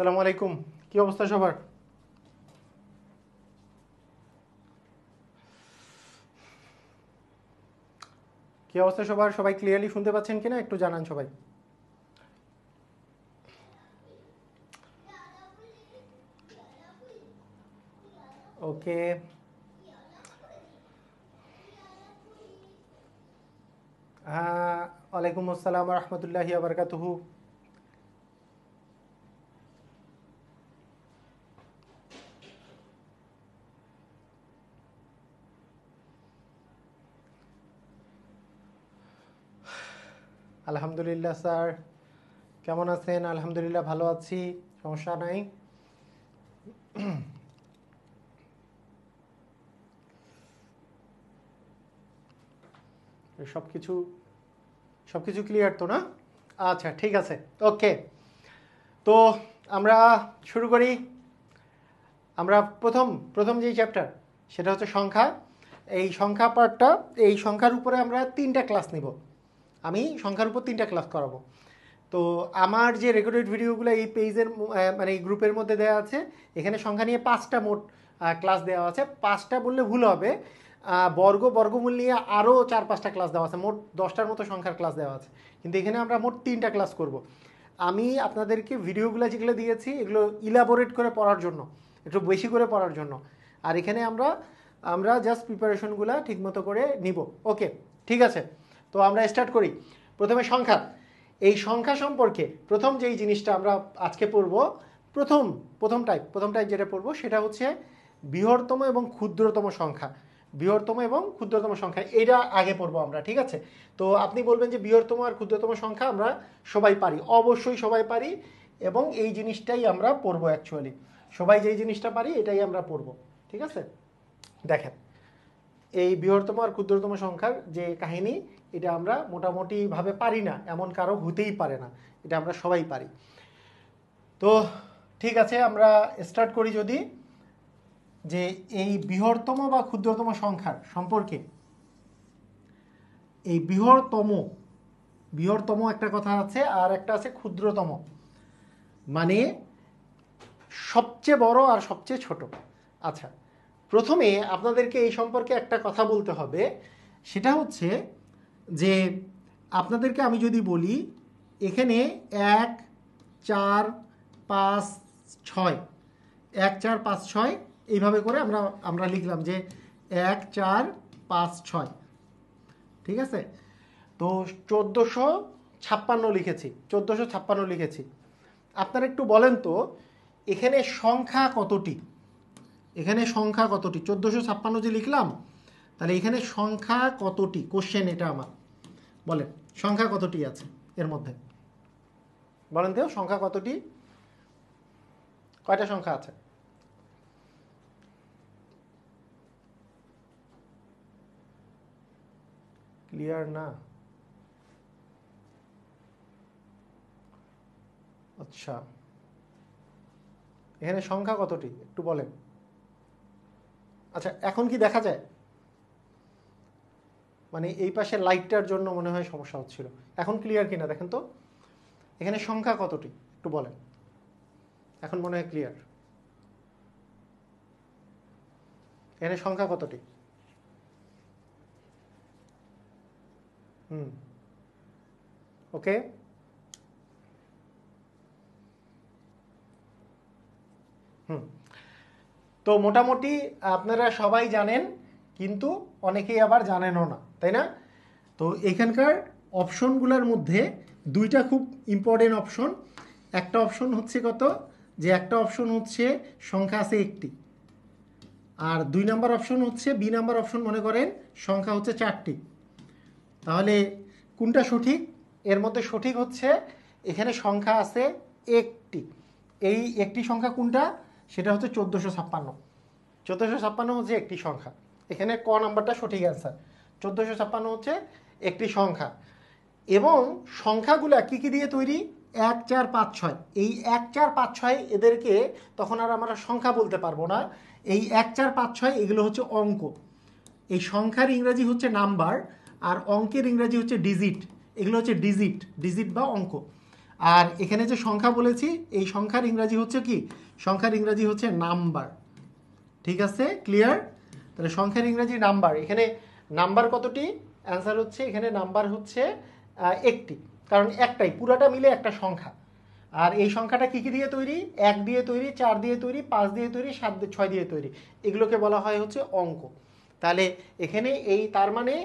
আসসালামু আলাইকুম। কি অবস্থা সবার? কি অবস্থা সবার? সবাই ক্লিয়ারলি শুনতে পাচ্ছেন কিনা একটু জানান সবাই। ওকে। হ্যাঁ, ওয়ালাইকুম আসসালাম রহমতুল্লাহি বারকাতুহু। আলহামদুলিল্লাহ স্যার, কেমন আছেন? আলহামদুলিল্লাহ ভালো আছি, সমস্যা নাই। সবকিছু সবকিছু ক্লিয়ার তো না? আচ্ছা, ঠিক আছে। ওকে, তো আমরা শুরু করি। আমরা প্রথম প্রথম যেই চ্যাপ্টার সেটা হচ্ছে সংখ্যা। এই সংখ্যা পার্টটা, এই সংখ্যার উপরে আমরা 3টা ক্লাস নিব। আমি সংখ্যার উপর 3টা ক্লাস করাবো। তো আমার যে রেকর্ডেড ভিডিওগুলো এই পেজের মানে এই গ্রুপের মধ্যে দেওয়া আছে, এখানে সংখ্যা নিয়ে 5টা মোট ক্লাস দেওয়া আছে। 5টা বললে ভুল হবে, বর্গমূল নিয়ে আরও 4-5টা ক্লাস দেওয়া আছে, মোট 10টার মতো সংখ্যার ক্লাস দেওয়া আছে। কিন্তু এখানে আমরা মোট 3টা ক্লাস করব। আমি আপনাদেরকে ভিডিওগুলো যেগুলো দিয়েছি এগুলো ইলাবোরেট করে পড়ার জন্য, একটু বেশি করে পড়ার জন্য। আর এখানে আমরা জাস্ট প্রিপারেশনগুলো ঠিকমতো করে নিব। ওকে, ঠিক আছে। তো আমরা স্টার্ট করি। প্রথমে সংখ্যা। এই সংখ্যা সম্পর্কে প্রথম যেই জিনিসটা আমরা আজকে পড়ব, প্রথম টাইপ যেটা পড়ব সেটা হচ্ছে বৃহত্তম এবং ক্ষুদ্রতম সংখ্যা। বৃহত্তম এবং ক্ষুদ্রতম সংখ্যা, এটা আগে পড়বো আমরা, ঠিক আছে? তো আপনি বলবেন যে বৃহত্তম আর ক্ষুদ্রতম সংখ্যা আমরা সবাই পারি, অবশ্যই সবাই পারি, এবং এই জিনিসটাই আমরা পড়বো। অ্যাকচুয়ালি সবাই যেই জিনিসটা পারি এটাই আমরা পড়বো, ঠিক আছে? দেখেন, এই বৃহত্তম আর ক্ষুদ্রতম সংখ্যার যে কাহিনী, এটা আমরা মোটামুটিভাবে পারি না এমন কারো হতেই পারে না, এটা আমরা সবাই পারি। তো ঠিক আছে, আমরা স্টার্ট করি যদি, যে এই বৃহত্তম বা ক্ষুদ্রতম সংখ্যার সম্পর্কে। এই বৃহত্তম একটা কথা আছে, আর একটা আছে ক্ষুদ্রতম, মানে সবচেয়ে বড় আর সবচেয়ে ছোট। আচ্ছা, প্রথমে আপনাদেরকে এই সম্পর্কে একটা কথা বলতে হবে। সেটা হচ্ছে যে আপনাদেরকে আমি যদি বলি এখানে 1 4 5 6, 1 4 5 6 এইভাবে করে আমরা লিখলাম যে 1 4 5 6, ঠিক আছে? তো 1456 লিখেছি। আপনারা একটু বলেন তো, এখানে সংখ্যা কতটি? 1456 যে লিখলাম, তাহলে এখানে সংখ্যা কতটি? কোশ্চেন এটা আমার। বলেন, সংখ্যা কতটি আছে এর মধ্যে? বলেন তো, সংখ্যা কতটি? কয়টা সংখ্যা আছে? ক্লিয়ার না? আচ্ছা, এখানে সংখ্যা কতটি একটু বলেন। আচ্ছা, এখন কি দেখা যায়? মানে এই পাশে লাইটটার জন্য মনে হয় সমস্যা হচ্ছিল। এখন ক্লিয়ার কিনা দেখেন তো, এখানে সংখ্যা কতটি একটু বলেন। এখন মনে হয় ক্লিয়ার। এখানে সংখ্যা কতটি? ওকে, তো মোটামুটি আপনারা সবাই জানেন, কিন্তু অনেকেই আবার জানেনও না, তাই না? তো এখানকার অপশনগুলোর মধ্যে 2টা খুব ইম্পর্টেন্ট অপশন। একটা অপশন হচ্ছে কত, যে একটা অপশন হচ্ছে সংখ্যা আছে একটি, আর 2 নাম্বার অপশন হচ্ছে বি নাম্বার অপশন, মনে করেন সংখ্যা হচ্ছে 4টি। তাহলে কোনটা সঠিক? এর মধ্যে সঠিক হচ্ছে এখানে সংখ্যা আছে একটি। এই একটি সংখ্যা কোনটা? সেটা হচ্ছে 1456। 1456 হচ্ছে একটি সংখ্যা। এখানে ক নাম্বারটা সঠিক অ্যান্সার। 1456 হচ্ছে একটি সংখ্যা। এবং সংখ্যাগুলা কি কি দিয়ে তৈরি? 1 4 5 6। এই 1 4 5 6 এদেরকে তখন আর আমরা সংখ্যা বলতে পারবো না। এই 1 4 5 6 এগুলো হচ্ছে অঙ্ক। এই সংখ্যার ইংরেজি হচ্ছে নাম্বার, আর অঙ্কের ইংরেজি হচ্ছে ডিজিট। এগুলো হচ্ছে ডিজিট বা অঙ্ক। আর এখানে যে সংখ্যা বলেছি এই সংখ্যার ইংরাজি হচ্ছে কি, সংখ্যার ইংরাজি হচ্ছে নাম্বার। ঠিক আছে, ক্লিয়ার? তাহলে সংখ্যার ইংরাজি নাম্বার। এখানে নাম্বার কতটি? অ্যান্সার হচ্ছে এখানে নাম্বার হচ্ছে একটি, কারণ একটাই, পুরাটা মিলে একটা সংখ্যা। আর এই সংখ্যাটা কী কী দিয়ে তৈরি? 1 দিয়ে তৈরি, 4 দিয়ে তৈরি, 5 দিয়ে তৈরি, 7 6 দিয়ে তৈরি। এগুলোকে বলা হয় হচ্ছে অঙ্ক। তাহলে এখানে এই তার মানে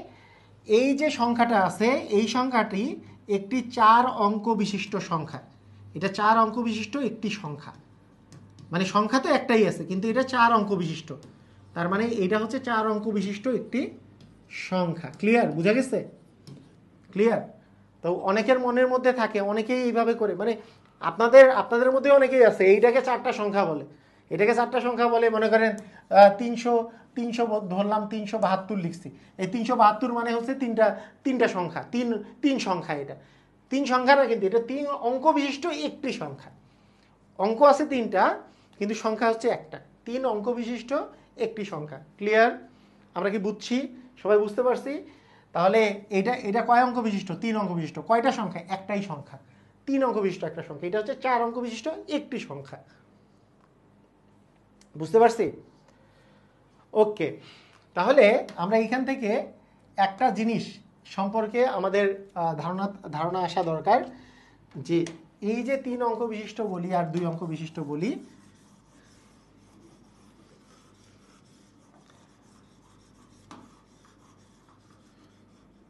এই যে সংখ্যাটা আছে এই সংখ্যাটি একটি 4 অঙ্ক বিশিষ্ট সংখ্যা। এটা 4 অঙ্ক বিশিষ্ট একটি সংখ্যা। মানে সংখ্যা তো একটাই আছে কিন্তু এটা 4 অঙ্ক বিশিষ্ট, তার মানে এটা হচ্ছে 4 অঙ্ক বিশিষ্ট একটি সংখ্যা। ক্লিয়ার? বুঝা গেছে? ক্লিয়ার? তো অনেকের মনের মধ্যে থাকে, অনেকেই এইভাবে করে, মানে আপনাদের মধ্যে অনেকেই আছে এইটাকে 4টা সংখ্যা বলে, এটাকে 4টা সংখ্যা বলে। মনে করেন 300 ধরলাম, 372 লিখছি। এই 372 মানে হচ্ছে তিনটা সংখ্যা, তিন সংখ্যা। এটা 3 সংখ্যা না, কিন্তু এটা 3 অঙ্ক বিশিষ্ট একটি সংখ্যা। অঙ্ক আছে 3টা কিন্তু সংখ্যা হচ্ছে একটা। 3 অঙ্ক বিশিষ্ট একটি সংখ্যা। ক্লিয়ার? আমরা কি বুঝছি? সবাই বুঝতে পারছি? তাহলে এটা কয় অঙ্ক বিশিষ্ট? 3 অঙ্ক বিশিষ্ট। কয়টা সংখ্যা? একটাই সংখ্যা। 3 অঙ্ক বিশিষ্ট একটা সংখ্যা। এটা হচ্ছে 4 অঙ্ক বিশিষ্ট একটি সংখ্যা। বুঝতে পারছি? ওকে, তাহলে আমরা এখান থেকে একটা জিনিস সম্পর্কে আমাদের ধারণা আসা দরকার, যে এই যে 3 অঙ্ক বিশিষ্ট বলি আর 2 অঙ্ক বিশিষ্ট বলি,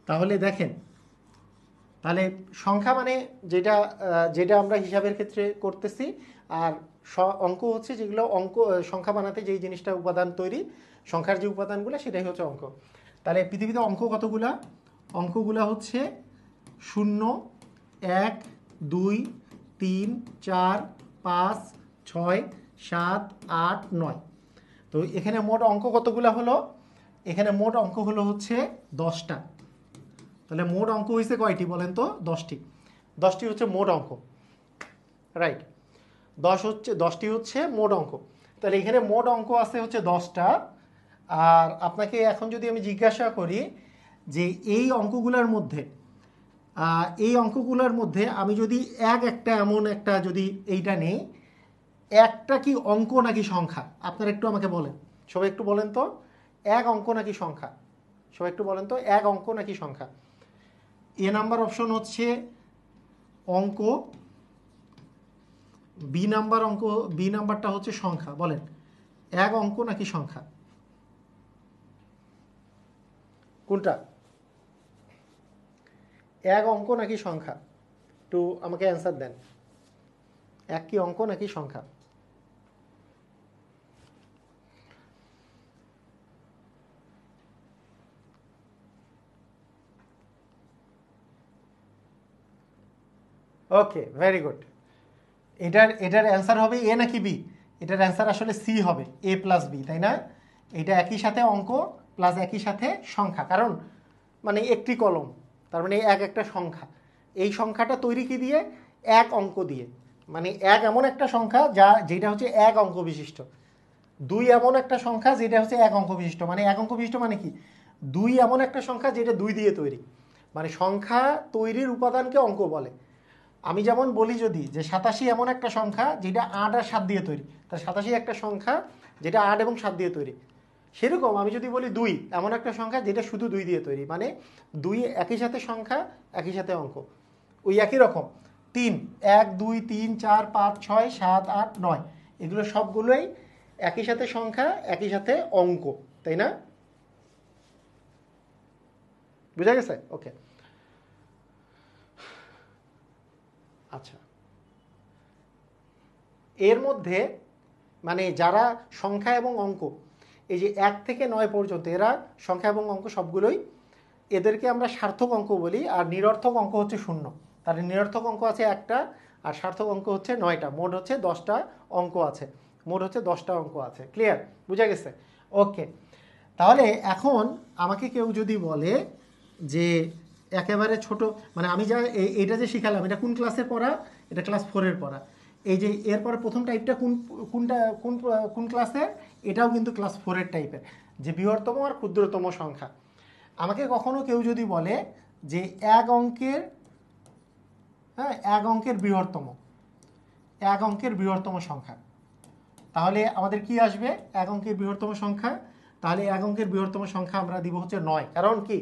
তাহলে দেখেন, তাহলে সংখ্যা মানে যেটা আমরা হিসাবের ক্ষেত্রে করতেছি, আর অঙ্ক হচ্ছে যেগুলো সংখ্যা বানাতে যেই জিনিসটা উপাদান তৈরি, সংখ্যার যে উপাদানগুলো সেটাই হচ্ছে অঙ্ক। তাহলে পৃথিবীতে অঙ্ক কতগুলা? অঙ্কগুলা হচ্ছে 0, 1, 2, 3, 4, 5, 6, 7, 8, 9। তো এখানে মোট অঙ্ক কতগুলা হলো? এখানে মোট অঙ্ক হলো হচ্ছে 10টা। তাহলে মোট অঙ্ক হয়েছে কয়টি বলেন তো? 10টি। 10টি হচ্ছে মোট অঙ্ক, রাইট? 10টি হচ্ছে মোট অঙ্ক। তাহলে এখানে মোট অঙ্ক আছে হচ্ছে 10টা। আর আপনাকে এখন যদি আমি জিজ্ঞাসা করি যে এই অঙ্কগুলোর মধ্যে আমি যদি একটা এমন একটা যদি এইটা নেই, একটা কি অঙ্ক নাকি সংখ্যা? আপনারা একটু আমাকে বলেন, সবাই একটু বলেন তো, এক অঙ্ক নাকি সংখ্যা? সবাই একটু বলেন তো, এক অঙ্ক নাকি সংখ্যা? এ নাম্বার অপশন হচ্ছে অঙ্ক, বি নাম্বারটা হচ্ছে সংখ্যা। বলেন, এক অঙ্ক নাকি সংখ্যা? কোনটা? এক অঙ্ক নাকি সংখ্যা? একটু আমাকে অ্যান্সার দেন। এক কি অঙ্ক নাকি সংখ্যা? ওকে, ভেরি গুড। এটার অ্যান্সার হবে এ নাকি বি? এটার অ্যান্সার আসলে সি হবে, এ প্লাস বি, তাই না? এটা একই সাথে অঙ্ক প্লাস একই সাথে সংখ্যা, কারণ মানে একটি কলম, তার মানে একটা সংখ্যা। এই সংখ্যাটা তৈরি কি দিয়ে? এক অঙ্ক দিয়ে। মানে এক এমন একটা সংখ্যা যেটা হচ্ছে এক অঙ্ক বিশিষ্ট। 2 এমন একটা সংখ্যা যেটা হচ্ছে এক অঙ্ক বিশিষ্ট। মানে এক অঙ্ক বিশিষ্ট মানে কি? 2 এমন একটা সংখ্যা যেটা 2 দিয়ে তৈরি। মানে সংখ্যা তৈরির উপাদানকে অঙ্ক বলে। আমি যেমন বলি যদি যে 87 এমন একটা সংখ্যা যেটা 8 আর 7 দিয়ে তৈরি, তার 87 একটা সংখ্যা যেটা 8 এবং 7 দিয়ে তৈরি। সেরকম আমি যদি বলি 2 এমন একটা সংখ্যা যেটা শুধু 2 দিয়ে তৈরি, মানে 2 একই সাথে সংখ্যা, একই সাথে অঙ্ক। ওই একই রকম 3, 1, 2, 3, 4, 5, 6, 7, 8, 9, এগুলো সবগুলোই একই সাথে সংখ্যা, একই সাথে অঙ্ক, তাই না? বুঝা গেছে? ওকে, আচ্ছা। এর মধ্যে মানে যারা সংখ্যা এবং অঙ্ক, এই যে 1 থেকে 9 পর্যন্ত, এরা সংখ্যা এবং অঙ্ক সবগুলোই, এদেরকে আমরা সার্থক অঙ্ক বলি। আর নিরর্থক অঙ্ক হচ্ছে 0। তাহলে নিরর্থক অঙ্ক আছে 1টা আর সার্থক অঙ্ক হচ্ছে 9টা। মোট হচ্ছে 10টা অঙ্ক আছে। মোট হচ্ছে 10টা অঙ্ক আছে। ক্লিয়ার? বুঝা গেছে? ওকে, তাহলে এখন আমাকে কেউ যদি বলে যে একেবারে ছোট, মানে আমি যা এটা যে শিখালাম এটা কোন ক্লাসের পড়া? এটা ক্লাস 4-এর পড়া। এই যে এরপরে প্রথম টাইপটা কোন ক্লাসের? এটাও কিন্তু ক্লাস 4-এর টাইপের, যে বৃহত্তম আর ক্ষুদ্রতম সংখ্যা। আমাকে কখনো কেউ যদি বলে যে এক অঙ্কের হ্যাঁ, এক অঙ্কের বৃহত্তম সংখ্যা। তাহলে আমাদের কি আসবে? এক অঙ্কের বৃহত্তম সংখ্যা। তাহলে এক অঙ্কের বৃহত্তম সংখ্যা আমরা দিব হচ্ছে 9, কারণ কি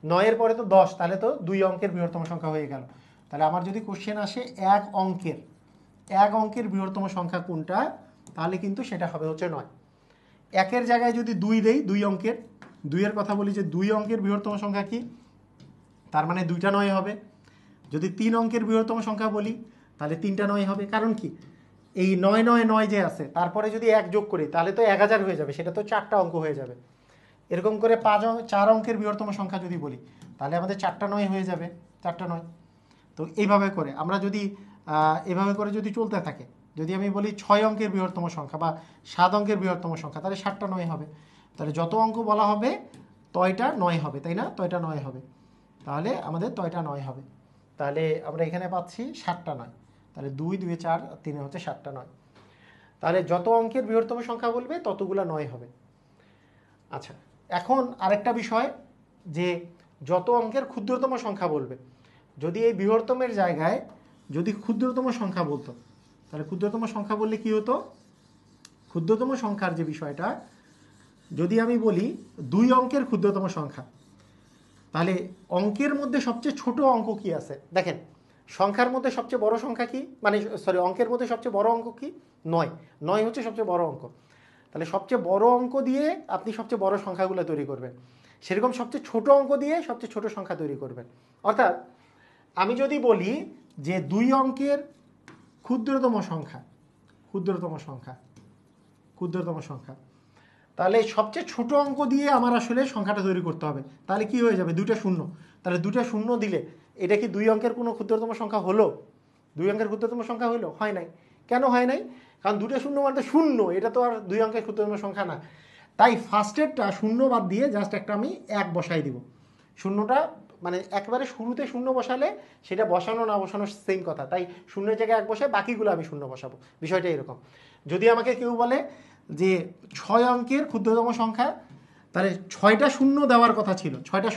9-এর পরে তো 10, তাহলে তো 2 অঙ্কের বৃহত্তম সংখ্যা হয়ে গেল। তাহলে আমার যদি কোশ্চেন আসে এক অঙ্কের বৃহত্তম সংখ্যা কোনটা, তাহলে কিন্তু সেটা হবে হচ্ছে 9। একের জায়গায় যদি 2 দেই, 2 অঙ্কের, 2-এর কথা বলি যে 2 অঙ্কের বৃহত্তম সংখ্যা কি, তার মানে 2টা 9 হবে। যদি 3 অঙ্কের বৃহত্তম সংখ্যা বলি, তাহলে 3টা 9 হবে। কারণ কি এই 999 যে আছে, তারপরে যদি 1 যোগ করি তাহলে তো 1000 হয়ে যাবে, সেটা তো 4টা অঙ্ক হয়ে যাবে। এরকম করে 4 অঙ্কের বৃহত্তম সংখ্যা যদি বলি, তাহলে আমাদের 4টা 9 হয়ে যাবে, 4টা 9। তো এইভাবে করে আমরা যদি এভাবে করে যদি চলতে থাকে, যদি আমি বলি 6 অঙ্কের বৃহত্তম সংখ্যা বা 7 অঙ্কের বৃহত্তম সংখ্যা, তাহলে 7টা 9 হবে। তাহলে যত অঙ্ক বলা হবে তয়টা 9 হবে, তাই না? তয়টা 9 হবে। তাহলে আমাদের তয়টা 9 হবে। তাহলে আমরা এখানে পাচ্ছি 7টা 9। তাহলে 2 2 4 3 হচ্ছে 7টা 9। তাহলে যত অঙ্কের বৃহত্তম সংখ্যা বলবে ততগুলো 9 হবে। আচ্ছা, এখন আরেকটা বিষয়, যে যত অঙ্কের ক্ষুদ্রতম সংখ্যা বলবে, যদি এই বৃহত্তমের জায়গায় যদি ক্ষুদ্রতম সংখ্যা বলতো, তাহলে ক্ষুদ্রতম সংখ্যা বললে কি হতো? ক্ষুদ্রতম সংখ্যার যে বিষয়টা, যদি আমি বলি 2 অঙ্কের ক্ষুদ্রতম সংখ্যা, তাহলে অঙ্কের মধ্যে সবচেয়ে ছোট অঙ্ক কি আছে? দেখেন, সংখ্যার মধ্যে সবচেয়ে বড় সংখ্যা কি, মানে সরি, অঙ্কের মধ্যে সবচেয়ে বড় অঙ্ক কি? 9। 9 হচ্ছে সবচেয়ে বড় অঙ্ক। তাহলে সবচেয়ে বড় অঙ্ক দিয়ে আপনি সবচেয়ে বড় সংখ্যাগুলো তৈরি করবেন, সেরকম সবচেয়ে ছোট অঙ্ক দিয়ে সবচেয়ে ছোট সংখ্যা তৈরি করবেন। অর্থাৎ আমি যদি বলি যে 2 অঙ্কের ক্ষুদ্রতম সংখ্যা, তাহলে সবচেয়ে ছোট অঙ্ক দিয়ে আমার আসলে সংখ্যাটা তৈরি করতে হবে। তাহলে কি হয়ে যাবে? 2টা শূন্য। তাহলে 2টা শূন্য দিলে এটা কি 2 অঙ্কের কোনো ক্ষুদ্রতম সংখ্যা হলো? 2 অঙ্কের ক্ষুদ্রতম সংখ্যা হলো? হয় নাই। কেন হয় নাই? কারণ 2টা শূন্য মানে শূন্য, এটা তো আর 2 অঙ্কের ক্ষুদ্রতম সংখ্যা না। তাই ফার্স্টেরটা শূন্য বাদ দিয়ে জাস্ট একটা আমি 1 বসাই দিব। শূন্যটা মানে একেবারে শুরুতে শূন্য বসালে সেটা বসানো না বসানো সেম কথা, তাই শূন্যের জায়গায় 1 বসায় বাকিগুলো আমি শূন্য বসাবো। বিষয়টা এরকম। যদি আমাকে কেউ বলে যে 6 অঙ্কের ক্ষুদ্রতম সংখ্যা, তাহলে 6টা শূন্য দেওয়ার কথা ছিল, 6টা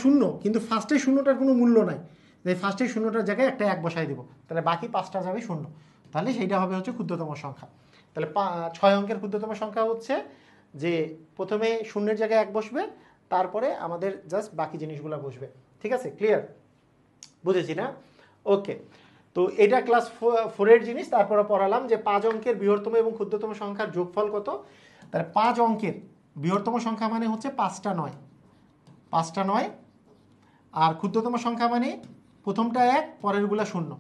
শূন্য, কিন্তু ফার্স্টের শূন্যটার কোনো মূল্য নাই, তাই ফার্স্টের শূন্যটার জায়গায় একটা 1 বসাই দিব, তাহলে বাকি 5টা যাবে শূন্য। তাহলে সেইটা হবে হচ্ছে ক্ষুদ্রতম সংখ্যা। তাহলে 6 অঙ্কের ক্ষুদ্রতম সংখ্যা হচ্ছে যে প্রথমে শূন্যের জায়গায় 1 বসবে, তারপরে আমাদের জাস্ট বাকি জিনিসগুলো বসবে। ঠিক আছে? ক্লিয়ার? বুঝেছি না? ওকে। তো এটা ক্লাস 4-এর জিনিস। তারপরে পড়ালাম যে 5 অঙ্কের বৃহত্তম এবং ক্ষুদ্রতম সংখ্যার যোগফল কত। তাহলে 5 অঙ্কের বৃহত্তম সংখ্যা মানে হচ্ছে 5টা 9, 5টা 9। আর ক্ষুদ্রতম সংখ্যা মানে প্রথমটা 1, পরেরগুলা 0।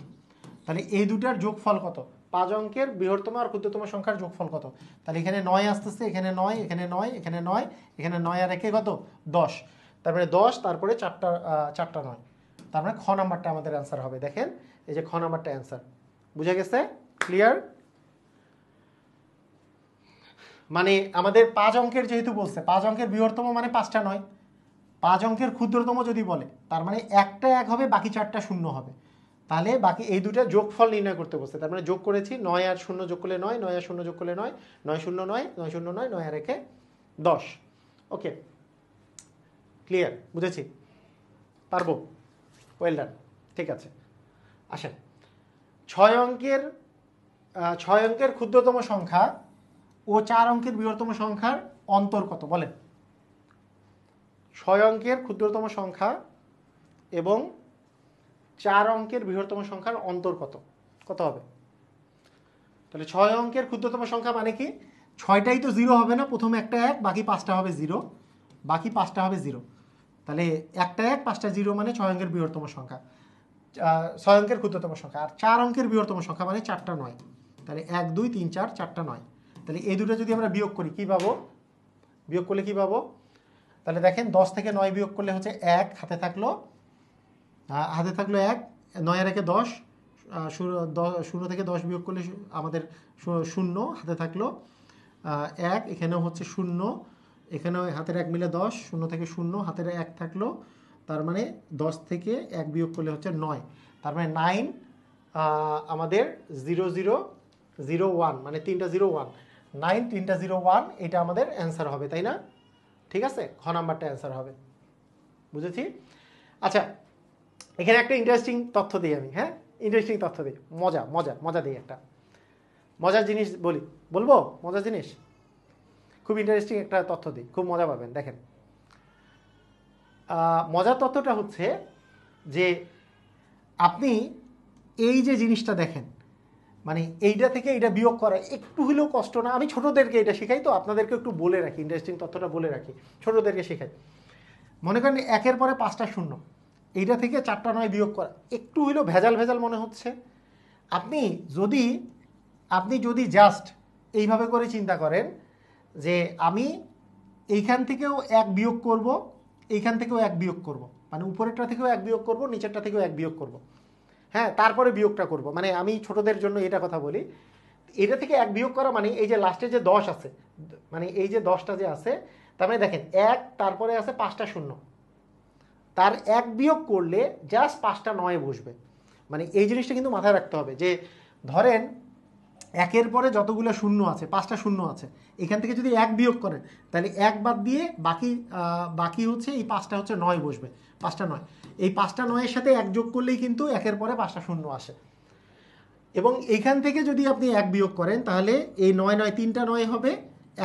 তাহলে এই দুটার যোগফল কত? 5 অঙ্কের বৃহত্তম আর ক্ষুদ্রতম সংখ্যার যোগফল কত? তাহলে এখানে 9 আসতেছে, এখানে 9, এখানে 9, এখানে 9, এখানে 9 আর একে কত? 10। তারপরে 10, তারপরে 4টা 9। তার মানে খ নাম্বারটা আমাদের অ্যান্সার হবে। দেখেন, এই যে খ নাম্বারটা অ্যান্সার। বুঝে গেছে? ক্লিয়ার? মানে আমাদের 5 অঙ্কের যেহেতু বলছে, 5 অঙ্কের বৃহত্তম মানে 5টা 9, 5 অঙ্কের ক্ষুদ্রতম যদি বলে তার মানে একটা 1 হবে, বাকি 4টা 0 হবে। তাহলে বাকি এই দুটা যোগফল নির্ণয় করতে বলছে। তার মানে যোগ করেছি, 9 আর 0 যোগ করলে 9, 9 আর 0 যোগ করলে 9, 9 0 9, 9 0 9, 9 আর 1 10। ওকে, ক্লিয়ার? বুঝেছি? পারবো? Well done. ঠিক আছে, আসেন। 6 অঙ্কের ক্ষুদ্রতম সংখ্যা ও 4 অঙ্কের বৃহত্তম সংখ্যার অন্তর কত বলেন? 6 অঙ্কের ক্ষুদ্রতম সংখ্যা এবং 4 অঙ্কের বৃহত্তম সংখ্যার অন্তর কত? কত হবে? তাহলে 6 অঙ্কের ক্ষুদ্রতম সংখ্যা মানে কি? 6টাই তো 0 হবে না, প্রথমে একটা 1, বাকি 5টা হবে 0, বাকি 5টা হবে 0। তাহলে একটা 1, 5টা 0 মানে 6 অঙ্কের বৃহত্তম সংখ্যা, 6 অঙ্কের ক্ষুদ্রতম সংখ্যা। আর 4 অঙ্কের বৃহত্তম সংখ্যা মানে 4টা 9। তাহলে 1 2 3 4, 4টা 9। তাহলে এই দুটো যদি আমরা বিয়োগ করি, কি পাবো? বিয়োগ করলে কি পাবো? তাহলে দেখেন, 10 থেকে 9 বিয়োগ করলে হচ্ছে 1, হাতে থাকলো 1, 9 আর 1 10, 0 থেকে 10 বিয়োগ করলে আমাদের 0, হাতে থাকলো 1, এখানেও হচ্ছে 0, এখানেও হাতের 1 মিলে 10, 0 থেকে 0, হাতের 1 থাকলো, তার মানে 10 থেকে 1 বিয়োগ করলে হচ্ছে 9, তার মানে 9 আমাদের 0 0 0 1, মানে 3টা 0 1, 9 3টা 0 1, এটা আমাদের অ্যান্সার হবে, তাই না? ঠিক আছে, খ নাম্বারটা অ্যান্সার হবে। বুঝেছি? আচ্ছা, এখানে একটা ইন্টারেস্টিং তথ্য দিই আমি, হ্যাঁ ইন্টারেস্টিং তথ্য দিই, মজা মজা মজা দিই, একটা মজার জিনিস বলবো মজার জিনিস, খুব ইন্টারেস্টিং একটা তথ্য দিই, খুব মজা পাবেন। দেখেন মজার তথ্যটা হচ্ছে যে আপনি এই যে জিনিসটা দেখেন, মানে এইটা থেকে এইটা বিয়োগ করা একটু হলেও কষ্ট না? আমি ছোটোদেরকে এটা শেখাই, তো আপনাদেরকে একটু বলে রাখি, ইন্টারেস্টিং তথ্যটা বলে রাখি, ছোটোদেরকে শেখাই। মনে করেন 1-এর পরে 5টা শূন্য, এইটা থেকে 4টা 9 বিয়োগ করা একটু হলেও ভেজাল ভেজাল মনে হচ্ছে। আপনি যদি জাস্ট এইভাবে করে চিন্তা করেন যে আমি এইখান থেকেও 1 বিয়োগ করব, এইখান থেকেও 1 বিয়োগ করব, মানে উপরেরটা থেকেও 1 বিয়োগ করব, নিচেরটা থেকেও 1 বিয়োগ করব, হ্যাঁ তারপরে বিয়োগটা করব। মানে আমি ছোটদের জন্য এটা কথা বলি, এটা থেকে 1 বিয়োগ করা মানে এই যে লাস্টে যে 10 আছে, মানে এই যে 10টা যে আছে, তার মানে দেখেন 1, তারপরে আছে 5টা শূন্য, তার 1 বিয়োগ করলে জাস্ট 5টা 9 বসবে। মানে এই জিনিসটা কিন্তু মাথায় রাখতে হবে যে ধরেন 1-এর পরে যতগুলো শূন্য আছে, 5টা শূন্য আছে, এখান থেকে যদি 1 বিয়োগ করেন তাহলে 1 বাদ দিয়ে বাকি হচ্ছে এই 5টা হচ্ছে 9 বসবে, 5টা 9, এই 5টা 9-এর সাথে 1 যোগ করলেই কিন্তু 1-এর পরে 5টা শূন্য আসে। এবং এইখান থেকে যদি আপনি 1 বিয়োগ করেন তাহলে এই 9 9 3টা 9 হবে,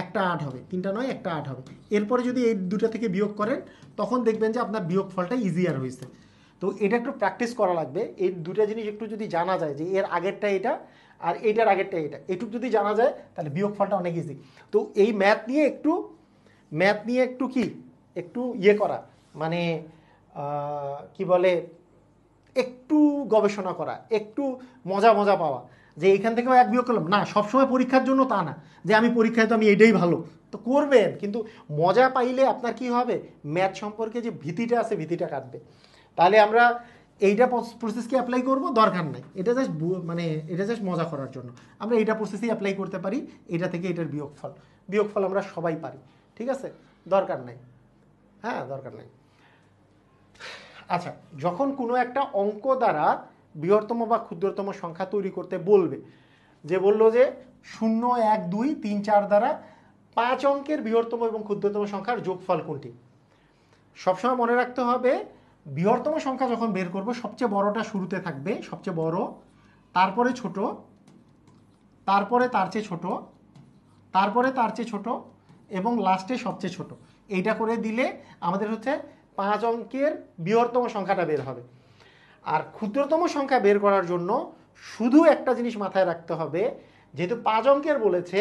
একটা 8 হবে, 3টা 9 একটা 8 হবে। এরপরে যদি এই দুটা থেকে বিয়োগ করেন তখন দেখবেন যে আপনার বিয়োগ ফলটা ইজিয়ার হয়েছে। তো এটা একটু প্র্যাকটিস করা লাগবে, এই দুটা জিনিস একটু যদি জানা যায় যে এর আগেরটা এটা আর এইটার আগেরটা এটা, এটুকু যদি জানা যায় তাহলে বিয়োগ ফলটা অনেক ইজি। তো এই ম্যাথ নিয়ে একটু একটু করা, মানে কি বলে, একটু গবেষণা করা, একটু মজা মজা পাওয়া, যে এইখান থেকেও 1 বিয়োগ করলাম না, সবসময় পরীক্ষার জন্য তা না যে আমি পরীক্ষায় তো আমি এটাই ভালো, তো করবেন, কিন্তু মজা পাইলে আপনার কি হবে, ম্যাথ সম্পর্কে যে ভীতিটা আছে ভীতিটা কাটবে। তাহলে আমরা এইটা প্রসেসকে অ্যাপ্লাই করব দরকার নাই, এটা জাস্ট এটা জাস্ট মজা করার জন্য আমরা এইটা প্রসেসই অ্যাপ্লাই করতে পারি, এটা থেকে এটার বিয়োগফল আমরা সবাই পারি, ঠিক আছে, দরকার নাই, হ্যাঁ দরকার নাই। আচ্ছা, যখন কোনো একটা অঙ্ক দ্বারা বৃহত্তম বা ক্ষুদ্রতম সংখ্যা তৈরি করতে বলবে, যে বললো যে 0 1 2 3 4 দ্বারা 5 অঙ্কের বৃহত্তম এবং ক্ষুদ্রতম সংখ্যার যোগফল কোনটি? সবসময় মনে রাখতে হবে বৃহত্তম সংখ্যা যখন বের করব সবচেয়ে বড়টা শুরুতে থাকবে, সবচেয়ে বড়, তারপরে ছোট, তারপরে তার চেয়ে ছোট, তারপরে তার চেয়ে ছোট এবং লাস্টে সবচেয়ে ছোট। এইটা করে দিলে আমাদের হচ্ছে 5 অঙ্কের বৃহত্তম সংখ্যাটা বের হবে। আর ক্ষুদ্রতম সংখ্যা বের করার জন্য শুধু একটা জিনিস মাথায় রাখতে হবে, যেহেতু 5 অঙ্কের বলেছে,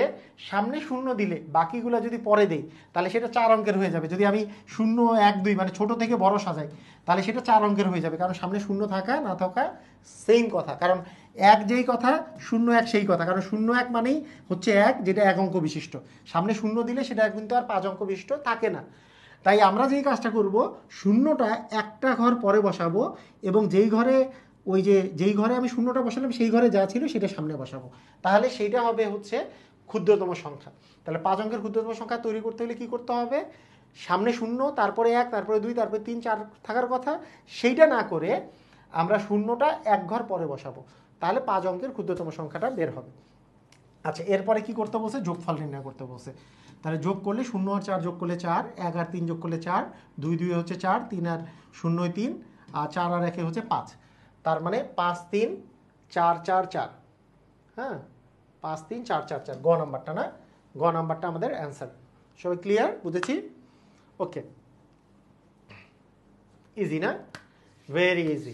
সামনে শূন্য দিলে বাকিগুলো যদি পরে দেই তাহলে সেটা 4 অঙ্কের হয়ে যাবে। যদি আমি 0 1 2 মানে ছোট থেকে বড় সাজাই তাহলে সেটা 4 অঙ্কের হয়ে যাবে, কারণ সামনে শূন্য থাকা না থাকা সেম কথা, কারণ 1 যেই কথা 0 1 সেই কথা, কারণ 0 1 মানেই হচ্ছে 1, যেটা 1 অঙ্ক বিশিষ্ট, সামনে শূন্য দিলে সেটা কিন্তু আর 5 অঙ্ক বিশিষ্ট থাকে না। তাই আমরা যেই কাজটা করব, শূন্যটা একটা ঘর পরে বসাবো এবং যেই ঘরে আমি শূন্যটা বসালাম সেই ঘরে যা ছিল সেটা সামনে বসাবো, তাহলে সেইটা হবে হচ্ছে ক্ষুদ্রতম সংখ্যা। তাহলে 5 অঙ্কের ক্ষুদ্রতম সংখ্যা তৈরি করতে হলে কি করতে হবে, সামনে শূন্য, তারপরে 1, তারপরে 2, তারপরে 3 4 থাকার কথা, সেইটা না করে আমরা শূন্যটা এক ঘর পরে বসাবো, তাহলে 5 অঙ্কের ক্ষুদ্রতম সংখ্যাটা বের হবে। আচ্ছা, এরপরে কি করতে বলছে, যোগফল নির্ণয় করতে বলছে। তাহলে যোগ করলে 0 আর 4 যোগ করলে 4, 1 আর 3 যোগ করলে 4, 2 2 হচ্ছে 4, 3 আর 0 3, আর 4 আর 1 হচ্ছে 5, তার মানে 5 3 4 4 4, হ্যাঁ 5 3 4 4 4, গ নাম্বারটা না, গ নাম্বারটা আমাদের অ্যান্সার। সবাই ক্লিয়ার, বুঝেছি? ওকে, ইজি না? ভেরি ইজি,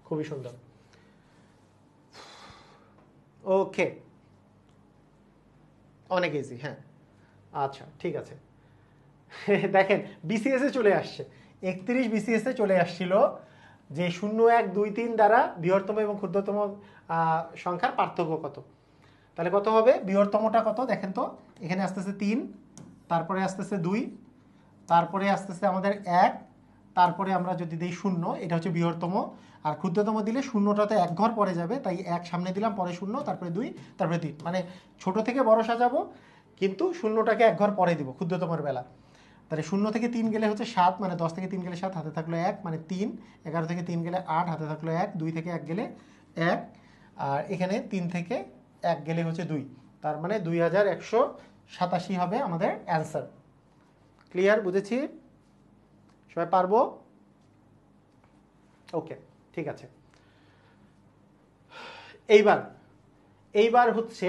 খুবই সুন্দর। ওকে, অনেক ইজি, হ্যাঁ আচ্ছা ঠিক আছে। দেখেন বিসিএস এ চলে আসছে, 31 বিসিএস এ চলে আসছিল যে 0 1 2 3 দ্বারা বৃহত্তম এবং ক্ষুদ্রতম সংখ্যার পার্থক্য কত। তাহলে কত হবে, বৃহত্তমটা কত দেখেন তো, এখানে আসতেছে 3, তারপরে আসতেছে 2, তারপরে আসতেছে আমাদের 1, তারপরে আমরা যদি দিই 0, এটা হচ্ছে বৃহত্তম, আর ক্ষুদ্রতম দিলে শূন্যটাতে এক ঘর পরে যাবে, তাই 1 সামনে দিলাম, পরে 0, তারপরে 2, তারপরে 3, মানে ছোট থেকে বড় সাজাবো কিন্তু শূন্যটাকে এক ঘর পরে দিব ক্ষুদ্রতমের বেলা। তাহলে 0 থেকে 3 গেলে হচ্ছে 7, মানে 10 থেকে 3 গেলে 7, হাতে থাকলো 1 মানে 3, 11 থেকে 3 গেলে 8, হাতে থাকলো 1, 2 থেকে 1 গেলে 1, আর এখানে 3 থেকে 1 গেলে হচ্ছে 2, তার মানে 2187 হবে আমাদের অ্যান্সার। ক্লিয়ার, বুঝেছি? সবাই পারবো? ওকে। ঠিক আছে, এইবার হচ্ছে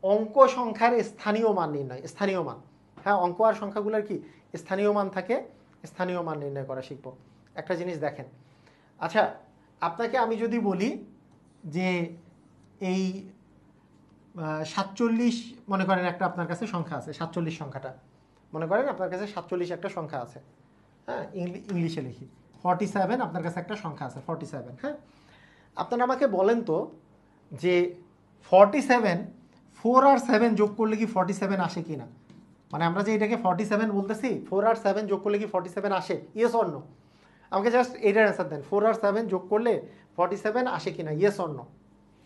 অঙ্ক সংখ্যার স্থানীয় মান নির্ণয়। স্থানীয় মান, হ্যাঁ, অঙ্ক আর সংখ্যাগুলোর কি স্থানীয় মান থাকে, স্থানীয় মান নির্ণয় করা শিখবো। একটা জিনিস দেখেন, আচ্ছা আপনাকে আমি যদি বলি যে এই 47 মনে করেন একটা আপনার কাছে সংখ্যা আছে, 47 সংখ্যাটা মনে করেন আপনার কাছে 47 একটা সংখ্যা আছে, হ্যাঁ, ইংলিশে লিখি 47 আপনার কাছে একটা সংখ্যা আছে 47, হ্যাঁ। আপনারা আমাকে বলেন তো যে 47 4 আর 7 যোগ করলে কি 47 আসে কি না? মানে আমরা যে এটাকে 47 বলতেছি, 4 আর 7 যোগ করলে কি 47 আসে? Yes or no? আমাকে জাস্ট এটার অ্যান্সার দেন, 4 আর 7 যোগ করলে 47 আসে কি না? Yes or no?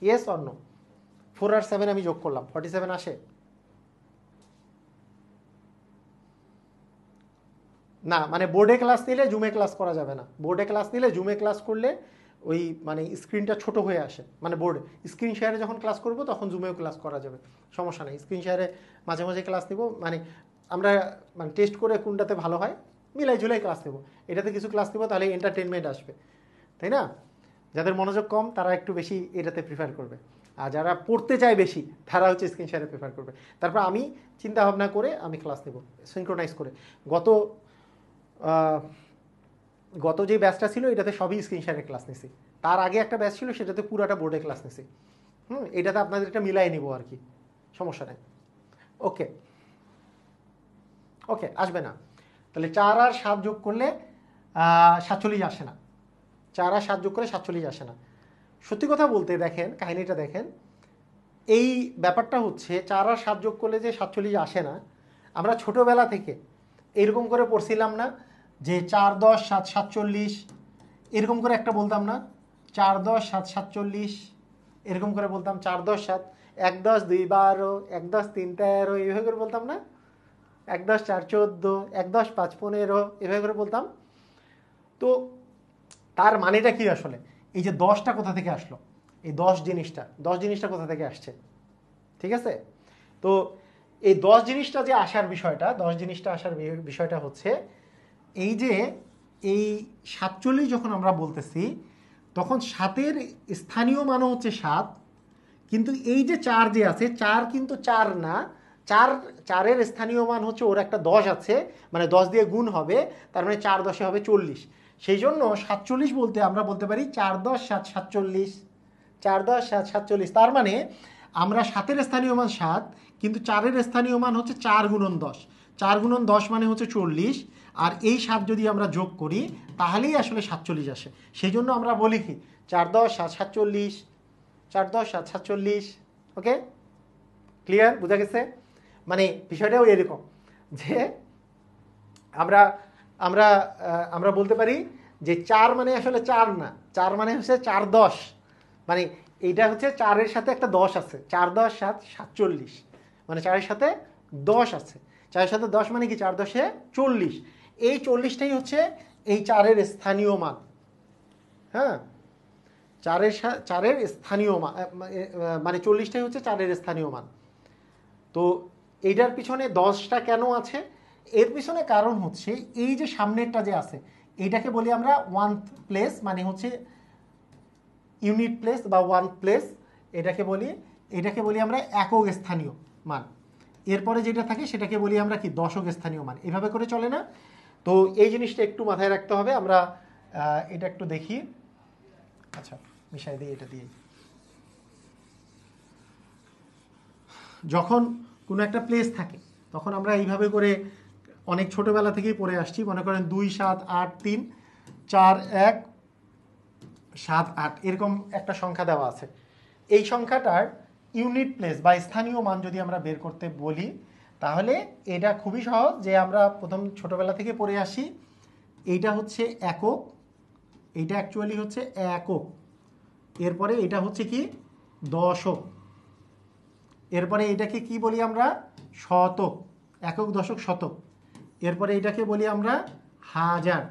Yes or no? 4 আর 7 আমি যোগ করলাম, 47 আসে? না, মানে বোর্ডে ক্লাস নিলে জুমে ক্লাস করা যাবে না। বোর্ডে ক্লাস নিলে জুমে ক্লাস করলে ওই মানে স্ক্রিনটা ছোট হয়ে আসে, মানে বোর্ডে স্ক্রিন শেয়ারে যখন ক্লাস করব তখন জুমেও ক্লাস করা যাবে, সমস্যা নেই। স্ক্রিন শেয়ারে মাঝে মাঝে ক্লাস নেব, মানে আমরা মানে টেস্ট করে কোনটাতে ভালো হয় মিলাই ঝুলাই ক্লাস নেব। এটাতে কিছু ক্লাস নেব তাহলে এন্টারটেনমেন্ট আসবে, তাই না? যাদের মনোযোগ কম তারা একটু বেশি এটাতে প্রিফার করবে, আর যারা পড়তে চায় বেশি তারা হচ্ছে স্ক্রিন শেয়ারে প্রিফার করবে। তারপর আমি চিন্তা ভাবনা করে আমি ক্লাস নেব সিনক্রোনাইজ করে। গত যে ব্যাচটা ছিল এটাতে সবই স্ক্রিন শেয়ারে ক্লাস নিছি, তার আগে একটা ব্যাচ ছিল সেটাতে পুরাটা বোর্ডে ক্লাস নিছি। এটাতে আপনাদের এটা মিলাই নিব আর কি, সমস্যা নেই। ওকে ওকে, আসবে না। তাহলে 4 আর 7 যোগ করলে 47 আসে না, 4 আর 7 যোগ করলে 47 আসে না। সত্যি কথা বলতে দেখেন কাহিনীটা দেখেন, এই ব্যাপারটা হচ্ছে 4 আর 7 যোগ করলে যে 47 আসে না, আমরা ছোটোবেলা থেকে এরকম করে পড়ছিলাম না যে 4 10 7 47, এরকম করে একটা বলতাম না, 4 10 7 47, এরকম করে বলতাম 4 10 7, 1 10 2 12, 1 10 3 13, এইভাবে করে বলতাম না? 1 10 4 14, 1 10 5 15, এভাবে করে বলতাম। তো তার মানেটা কি আসলে? এই যে 10টা কোথা থেকে আসলো, এই 10 জিনিসটা কোথা থেকে আসছে? ঠিক আছে, তো এই 10 জিনিসটা যে আসার বিষয়টা, 10 জিনিসটা আসার বিষয়টা হচ্ছে এই যে এই 47 যখন আমরা বলতেছি তখন 7-এর স্থানীয় মানও হচ্ছে 7, কিন্তু এই যে 4 যে আছে 4 কিন্তু 4 না, 4-এর স্থানীয় মান হচ্ছে ওর একটা 10 আছে, মানে 10 দিয়ে গুণ হবে, তার মানে 4 10 হবে 40। সেই জন্য 47 বলতে আমরা বলতে পারি 4 10 7 47, 4 10 7 47। তার মানে আমরা 7-এর স্থানীয় মান 7, কিন্তু 4-এর স্থানীয় মান হচ্ছে 4 গুণন 10, 4 গুণন 10 মানে হচ্ছে 40, আর এই 7 যদি আমরা যোগ করি তাহলেই আসলে 47 আসে। সেই জন্য আমরা বলি কি 4 10 7 47, 4 10 7 47। ওকে, ক্লিয়ার, বোঝা গেছে? মানে বিষয়টাও এরকম যে আমরা আমরা আমরা বলতে পারি যে 4 মানে আসলে 4 না, 4 মানে হচ্ছে 4 10, মানে এইটা হচ্ছে 4-এর সাথে একটা 10 আছে, 4 10 7 47, মানে 4-এর সাথে 10 আছে, 4-এর সাথে 10 মানে কি 4 10 40। এই 40টাই হচ্ছে এই 4-এর স্থানীয় মান, হ্যাঁ, 4-এর স্থানীয় মান, মানে 40টাই হচ্ছে 4-এর স্থানীয় মান। তো এইটার পিছনে 10টা কেন আছে? এর পিছনে কারণ হচ্ছে এই যে সামনেরটা যে আছে এইটাকে বলি আমরা ওয়ান প্লেস, মানে হচ্ছে ইউনিট প্লেস বা ওয়ান প্লেস, এটাকে বলি আমরা একক স্থানীয় মান। এরপরে যেটা থাকে সেটাকে বলি আমরা কি দশক স্থানীয় মান। এভাবে করে চলে না? তো এই জিনিসটা একটু মাথায় রাখতে হবে। আমরা এটা একটু দেখি, আচ্ছা মিশাই দিই, এটা দিয়ে যখন কোনো একটা প্লেস থাকে তখন আমরা এইভাবে করে অনেক ছোটোবেলা থেকেই পড়ে আসছি। মনে করেন 2 7 8 3 4 1 7 8 এরকম একটা সংখ্যা দেওয়া আছে। এই সংখ্যাটার ইউনিট প্লেস বা স্থানীয় মান যদি আমরা বের করতে বলি তাহলে এটা খুবই সহজ, যে আমরা প্রথম ছোটোবেলা থেকে পড়ে আসি, এইটা হচ্ছে একক, এইটা অ্যাকচুয়ালি হচ্ছে একক, এরপরে এটা হচ্ছে কি দশক, এরপরে এটাকে কি বলি আমরা শতক, একক দশক শতক, এরপরে এটাকে বলি আমরা হাজার,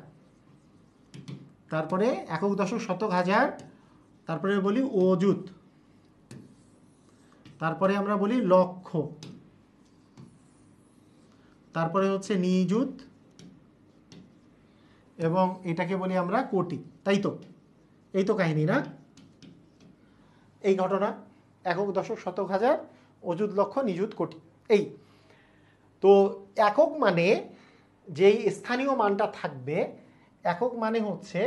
তারপরে একক দশক শতক হাজার, তারপরে বলি অযুত, তারপরে আমরা বলি লক্ষ, তারপরে হচ্ছে নিযুত, এবং এটাকে বলি আমরা কোটি, তাই তো? এই তো কাহিনী না, এই ঘটনা একক দশক শতক হাজার অযুত লক্ষ নিযুত কোটি। এই তো একক মানে যেই স্থানীয় মানটা থাকবে, একক মানে হচ্ছে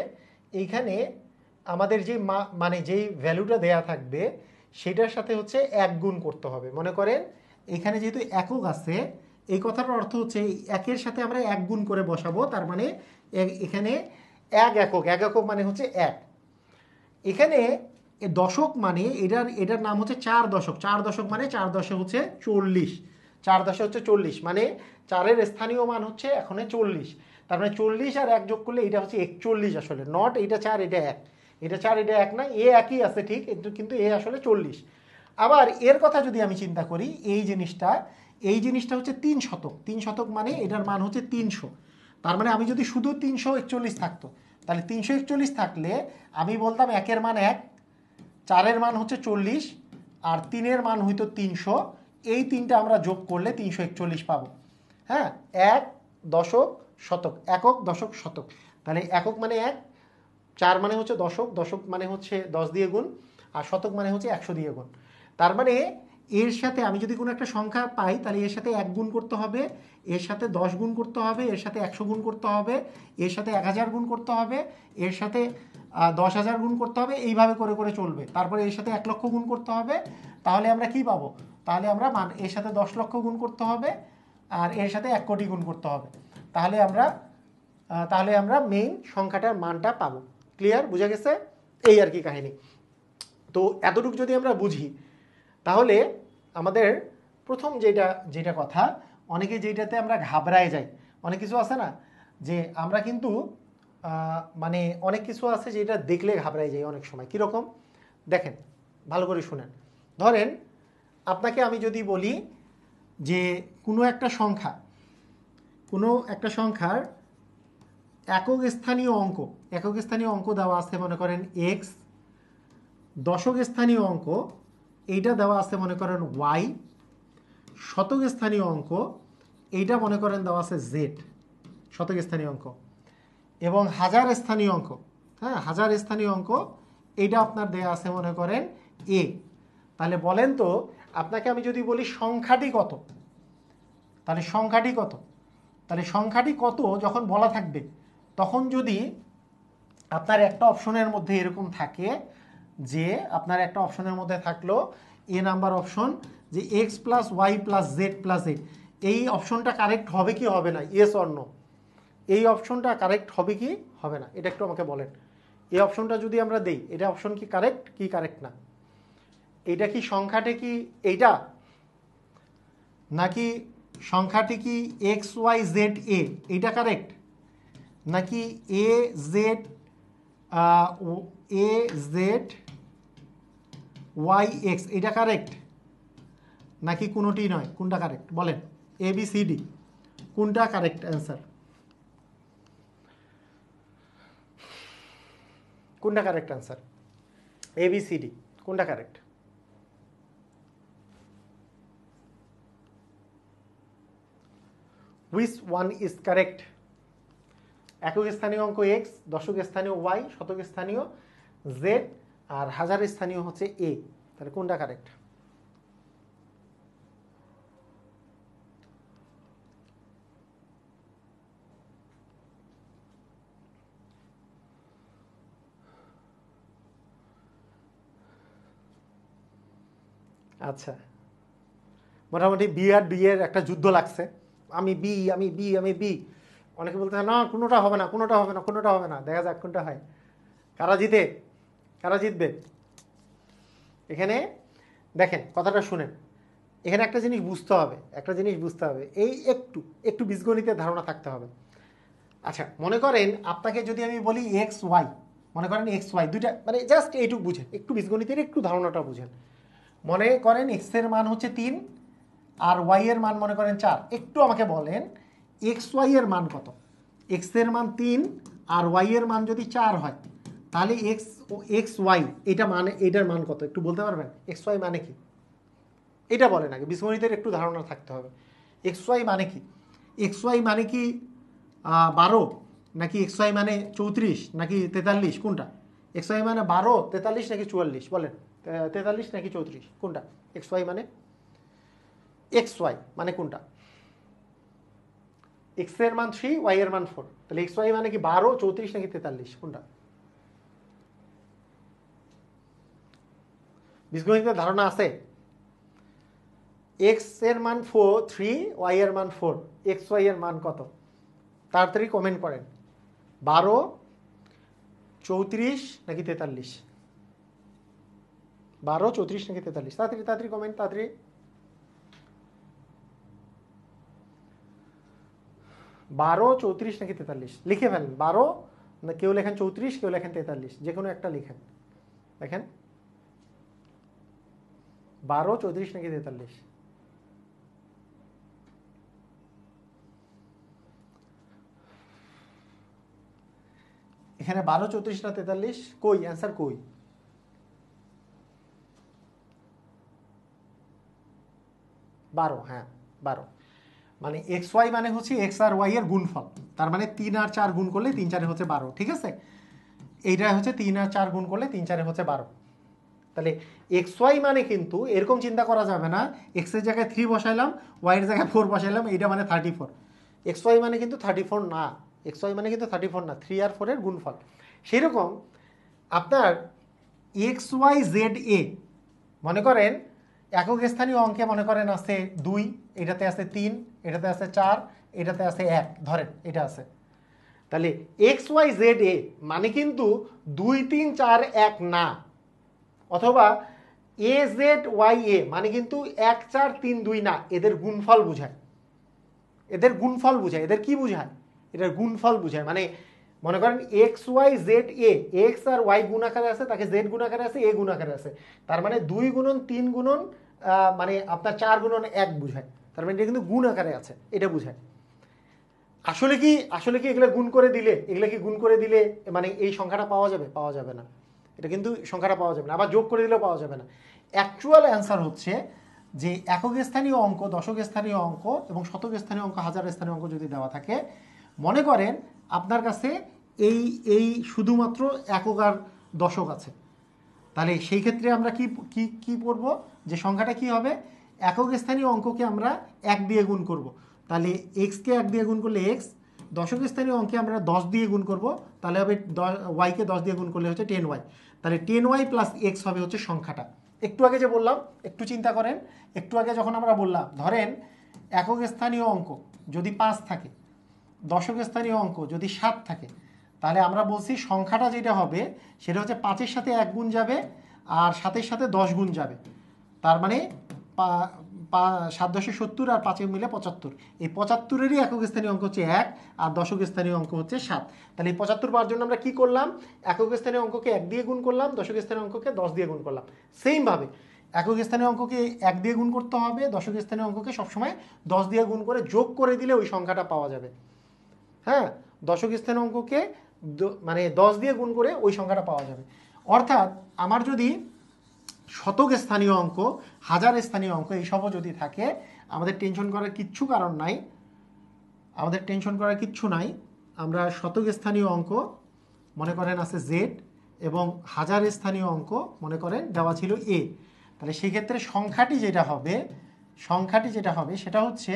এইখানে আমাদের যে মানে যেই ভ্যালুটা দেয়া থাকবে সেটার সাথে হচ্ছে এক গুণ করতে হবে। মনে করেন এখানে যেহেতু একক আছে, এই কথাটার অর্থ হচ্ছে একের সাথে আমরা এক গুণ করে বসাবো, তার মানে এখানে এক একক, এক একক মানে হচ্ছে এক। এখানে দশক মানে এটার নাম হচ্ছে 4 দশক। 4 দশক মানে 4 দশক হচ্ছে 40, 4 দশক হচ্ছে 40, মানে 4-এর স্থানীয় মান হচ্ছে এখন 40। তার মানে 40 আর 1 যোগ করলে এটা হচ্ছে 41 আসলে, নট এটা 4 এটা 1, এটা 4 এটা 1 না, এ একই আছে ঠিক, কিন্তু এ আসলে 40। আবার এর কথা যদি আমি চিন্তা করি, এই জিনিসটা হচ্ছে 3 শতক। 3 শতক মানে এটার মান হচ্ছে 300। তার মানে আমি যদি শুধু 341 থাকতো, তাহলে 341 থাকলে আমি বলতাম একের মান 1, 4-এর মান হচ্ছে 40, আর 3-এর মান হইতো 300। এই তিনটা আমরা যোগ করলে 341 পাবো। হ্যাঁ, এক দশক শতক, একক দশক শতক। তাহলে একক মানে 1, 4 মানে হচ্ছে দশক, দশক মানে হচ্ছে 10 দিয়ে গুণ, আর শতক মানে হচ্ছে 100 দিয়ে গুণ। তার মানে এর সাথে আমি যদি কোনো একটা সংখ্যা পাই, তাহলে এর সাথে 1 গুণ করতে হবে, এর সাথে 10 গুণ করতে হবে, এর সাথে 100 গুণ করতে হবে, এর সাথে 1000 গুণ করতে হবে, এর সাথে 10,000 গুণ করতে হবে, এইভাবে করে করে চলবে। তারপরে এর সাথে 1 লক্ষ গুণ করতে হবে, তাহলে আমরা কি পাবো? তাহলে আমরা এর সাথে 10 লক্ষ গুণ করতে হবে, আর এর সাথে 1 কোটি গুণ করতে হবে, তাহলে আমরা মেইন সংখ্যাটার মানটা পাবো। ক্লিয়ার? বুঝা গেছে? এই আর কি কাহিনী। তো এতটুকু যদি আমরা বুঝি, তাহলে আমাদের প্রথম যেটা কথা, অনেকে যেটাতে আমরা ঘাবড়ায় যাই, অনেক কিছু আছে না যে আমরা কিন্তু মানে অনেক কিছু আছে যেটা দেখলে ঘাবড়ায় যাই অনেক সময়। কীরকম দেখেন, ভালো করে শুনেন। ধরেন আপনাকে আমি যদি বলি যে কোনো একটা সংখ্যার একক স্থানীয় অঙ্ক দেওয়া আছে, মনে করেন এক্স। দশক স্থানীয় অঙ্ক এইটা দেওয়া আছে মনে করেন ওয়াই। শতক স্থানীয় অঙ্ক এইটা মনে করেন দেওয়া আছে জেড, শতক স্থানীয় অঙ্ক। এবং হাজার স্থানীয় অঙ্ক, হ্যাঁ, হাজার স্থানীয় অঙ্ক এইটা আপনার দেয়া আছে মনে করেন এ। তাহলে বলেন তো, আপনাকে আমি যদি বলি সংখ্যাটি কত, তাহলে সংখ্যাটি কত যখন বলা থাকবে, তখন যদি আপনার একটা অপশনের মধ্যে এরকম থাকে যে আপনার একটা অপশনের মধ্যে থাকলো এ নাম্বার অপশন, যে X plus Y plus Z plus A, এই অপশনটা কারেক্ট হবে কি হবে না? Yes or no? এই অপশনটা কারেক্ট হবে কি হবে না, এটা একটু আমাকে বলেন। এই অপশনটা যদি আমরা দেই, এটা অপশন কি কারেক্ট কি কারেক্ট না? এইটা কি সংখ্যাটা কি এইটা, নাকি সংখ্যাটি কি এক্স ওয়াই জেড এ, এইটা কারেক্ট, নাকি এ জেড ওয়াই এক্স, এটা কারেক্ট, নাকি কোনোটি নয়? কোনটা কারেক্ট বলেন? এ বি সি ডি, কোনটা কারেক্ট অ্যান্সার? কোনটা correct answer? A B C D, কোনটা correct? Which one is correct? একক স্থানীয় অঙ্ক এক্স, দশক স্থানীয় ওয়াই, শতক স্থানীয় জেড, আর হাজার স্থানীয় হচ্ছে এ। তাহলে কোনটা কারেক্ট? আচ্ছা, মোটামুটি বি আর ডি এর একটা যুদ্ধ লাগছে। আমি বি, আমি বি, আমি বি। অনেকে বলতে না কোনোটা হবে না, কোনোটা হবে না, কোনোটা হবে না। দেখা যাক কোনটা হয়, কারা জিতবে। এখানে দেখেন, কথাটা শুনেন। এখানে একটা জিনিস বুঝতে হবে, এই একটু বীজগণিতের ধারণা থাকতে হবে। আচ্ছা, মনে করেন আপনাকে যদি আমি বলি এক্স ওয়াই, মনে করেন এক্স ওয়াই দুইটা, মানে জাস্ট এইটুকু বুঝেন, একটু বীজগণিতের একটু ধারণাটা বুঝেন। মনে করেন এক্স এর মান হচ্ছে 3 আর ওয়াই এর মান মনে করেন 4। একটু আমাকে বলেন এক্স ওয়াই এর মান কত? এক্স এর মান 3 আর ওয়াই এর মান যদি 4 হয়, তাহলে এক্স ওয়াই এটার মান কত? একটু বলতে পারবেন? এক্স ওয়াই মানে কি এটা বলেন আগে, বীজগণিতের একটু ধারণা থাকতে হবে। এক্স ওয়াই মানে কি? এক্স ওয়াই মানে কি 12, নাকি এক্স ওয়াই মানে 34, নাকি 43? কোনটা? এক্স ওয়াই মানে 12, 43 নাকি 44 বলেন? 43 নাকি 34 কোনটা? এক্স ওয়াই মানে, এক্স ওয়াই মানে কোনটা? এক্স এর মান 3, ওয়াই এর মান 4, তাহলে এক্স ওয়াই মানে কি 12, 34 নাকি 43 কোনটা? বীজগণিতের ধারণা আছে? এক্স এর মান 3, ওয়াই এর মান 4, এক্স ওয়াই এর মান কত? তাড়াতাড়ি কমেন্ট করেন। 12, 34 নাকি 43? 12, 34 নাকি 43? তাড়াতাড়ি তাড়াতাড়ি কমেন্ট, তাড়াতাড়ি। 12, 34 নাকি 43 লিখে ফেলেন। 12 না, কেউ লেখেন 34, কেউ লেখেন 43, যে কোনো একটা লিখেন। দেখেন 12, 34 নাকি 43? এখানে 12, 34 না 43? কই অ্যান্সার কই? বারো, হ্যাঁ 12। মানে এক্স ওয়াই মানে হচ্ছে এক্স আর ওয়াই এর গুণফল, তার মানে 3 আর 4 গুণ করলে 3 4 হচ্ছে 12, ঠিক আছে? এইটা হচ্ছে 3 আর 4 গুণ করলে 3 4 হচ্ছে 12। তাহলে এক্স ওয়াই মানে কিন্তু এরকম চিন্তা করা যাবে না, এক্স এর জায়গায় 3 বসাইলাম, ওয়াই এর জায়গায় 4 বসাইলাম, এইটা মানে 34। এক্স ওয়াই মানে কিন্তু 34 না, এক্স ওয়াই মানে কিন্তু 34 না, 3 আর 4 এর গুণফল। সেরকম আপনার এক্স ওয়াই জেড এ, মনে করেন একক স্থানীয় অঙ্কে মনে করেন আছে 2, এটাতে আছে 3, এটাতে আছে 4, এটাতে আছে 1, ধরেন এটা আছে। তাহলে এক্স ওয়াই জেড এ মানে কিন্তু 2 3 4 1 না, অথবা এ জেড ওয়াই এ মানে কিন্তু 1 4 3 2 না, এদের গুণফল বোঝায়। এদের গুণফল বোঝায়। এদের কি বোঝায়? এটার গুণফল বোঝায়। মানে মনে করেন এক্স ওয়াই জেড এ, এক্স আর ওয়াই গুণ আকারে আছে, তাকে জেড গুণ আকারে আছে, এ গুণ আকারে আছে, তার মানে 2 গুণন 3 গুণন মানে আপনার 4 গুণন 1 বোঝায়, তার মানে এটা কিন্তু গুণ আকারে আছে, এটা বোঝায়। আসলে কি এগুলো গুণ করে দিলে, এগুলো কি গুণ করে দিলে মানে এই সংখ্যাটা পাওয়া যাবে? পাওয়া যাবে না, এটা কিন্তু সংখ্যাটা পাওয়া যাবে না। আবার যোগ করে দিলেও পাওয়া যাবে না। অ্যাকচুয়াল অ্যান্সার হচ্ছে যে একক স্থানীয় অঙ্ক, দশক স্থানীয় অঙ্ক এবং শতক স্থানীয় অঙ্ক, হাজার স্থানীয় অঙ্ক যদি দেওয়া থাকে, মনে করেন আপনার কাছে এই এই শুধুমাত্র একক আর দশক আছে, তাহলে সেই ক্ষেত্রে আমরা কি কি কি পড়ব? যে সংখ্যাটা কি হবে? একক স্থানীয় অঙ্ককে আমরা 1 দিয়ে গুণ করব, তাহলে এক্সকে 1 দিয়ে গুণ করলে এক্স, দশক স্থানীয় অঙ্কে আমরা 10 দিয়ে গুণ করব, তাহলে হবে ওয়াইকে 10 দিয়ে গুণ করলে হচ্ছে 10y, তাহলে 10y প্লাস এক্স হবে হচ্ছে সংখ্যাটা। একটু আগে যে বললাম, একটু চিন্তা করেন, একটু আগে যখন আমরা বললাম ধরেন একক স্থানীয় অঙ্ক যদি 5 থাকে, দশক স্থানীয় অঙ্ক যদি 7 থাকে, তাহলে আমরা বলছি সংখ্যাটা যেটা হবে সেটা হচ্ছে 5-এর সাথে 1 গুণ যাবে আর 7-এর সাথে 10 গুণ যাবে, তার মানে 7 10 70 আর 5 মিলে 75। এই 75-এরই একক স্থানীয় অঙ্ক হচ্ছে 1 আর দশক স্থানীয় অঙ্ক হচ্ছে 7। তাহলে এই 75 পাওয়ার জন্য আমরা কি করলাম? একক স্থানীয় অঙ্ককে 1 দিয়ে গুণ করলাম, দশক স্থানীয় অঙ্ককে 10 দিয়ে গুণ করলাম। সেইমভাবে একক স্থানীয় অঙ্ককে 1 দিয়ে গুণ করতে হবে, দশক স্থানীয় অঙ্ককে সবসময় 10 দিয়ে গুণ করে যোগ করে দিলে ওই সংখ্যাটা পাওয়া যাবে। হ্যাঁ, দশক স্থানীয় অঙ্ককে মানে 10 দিয়ে গুণ করে ওই সংখ্যাটা পাওয়া যাবে। অর্থাৎ আমার যদি শতক স্থানীয় অঙ্ক, হাজার স্থানীয় অঙ্ক এইসবও যদি থাকে, আমাদের টেনশন করার কিচ্ছু কারণ নাই, আমাদের টেনশন করার কিচ্ছু নাই। আমরা শতক স্থানীয় অঙ্ক মনে করেন আছে জেড এবং হাজার স্থানীয় অঙ্ক মনে করেন দেওয়া ছিল এ, তাহলে সেই ক্ষেত্রে সংখ্যাটি যেটা হবে সেটা হচ্ছে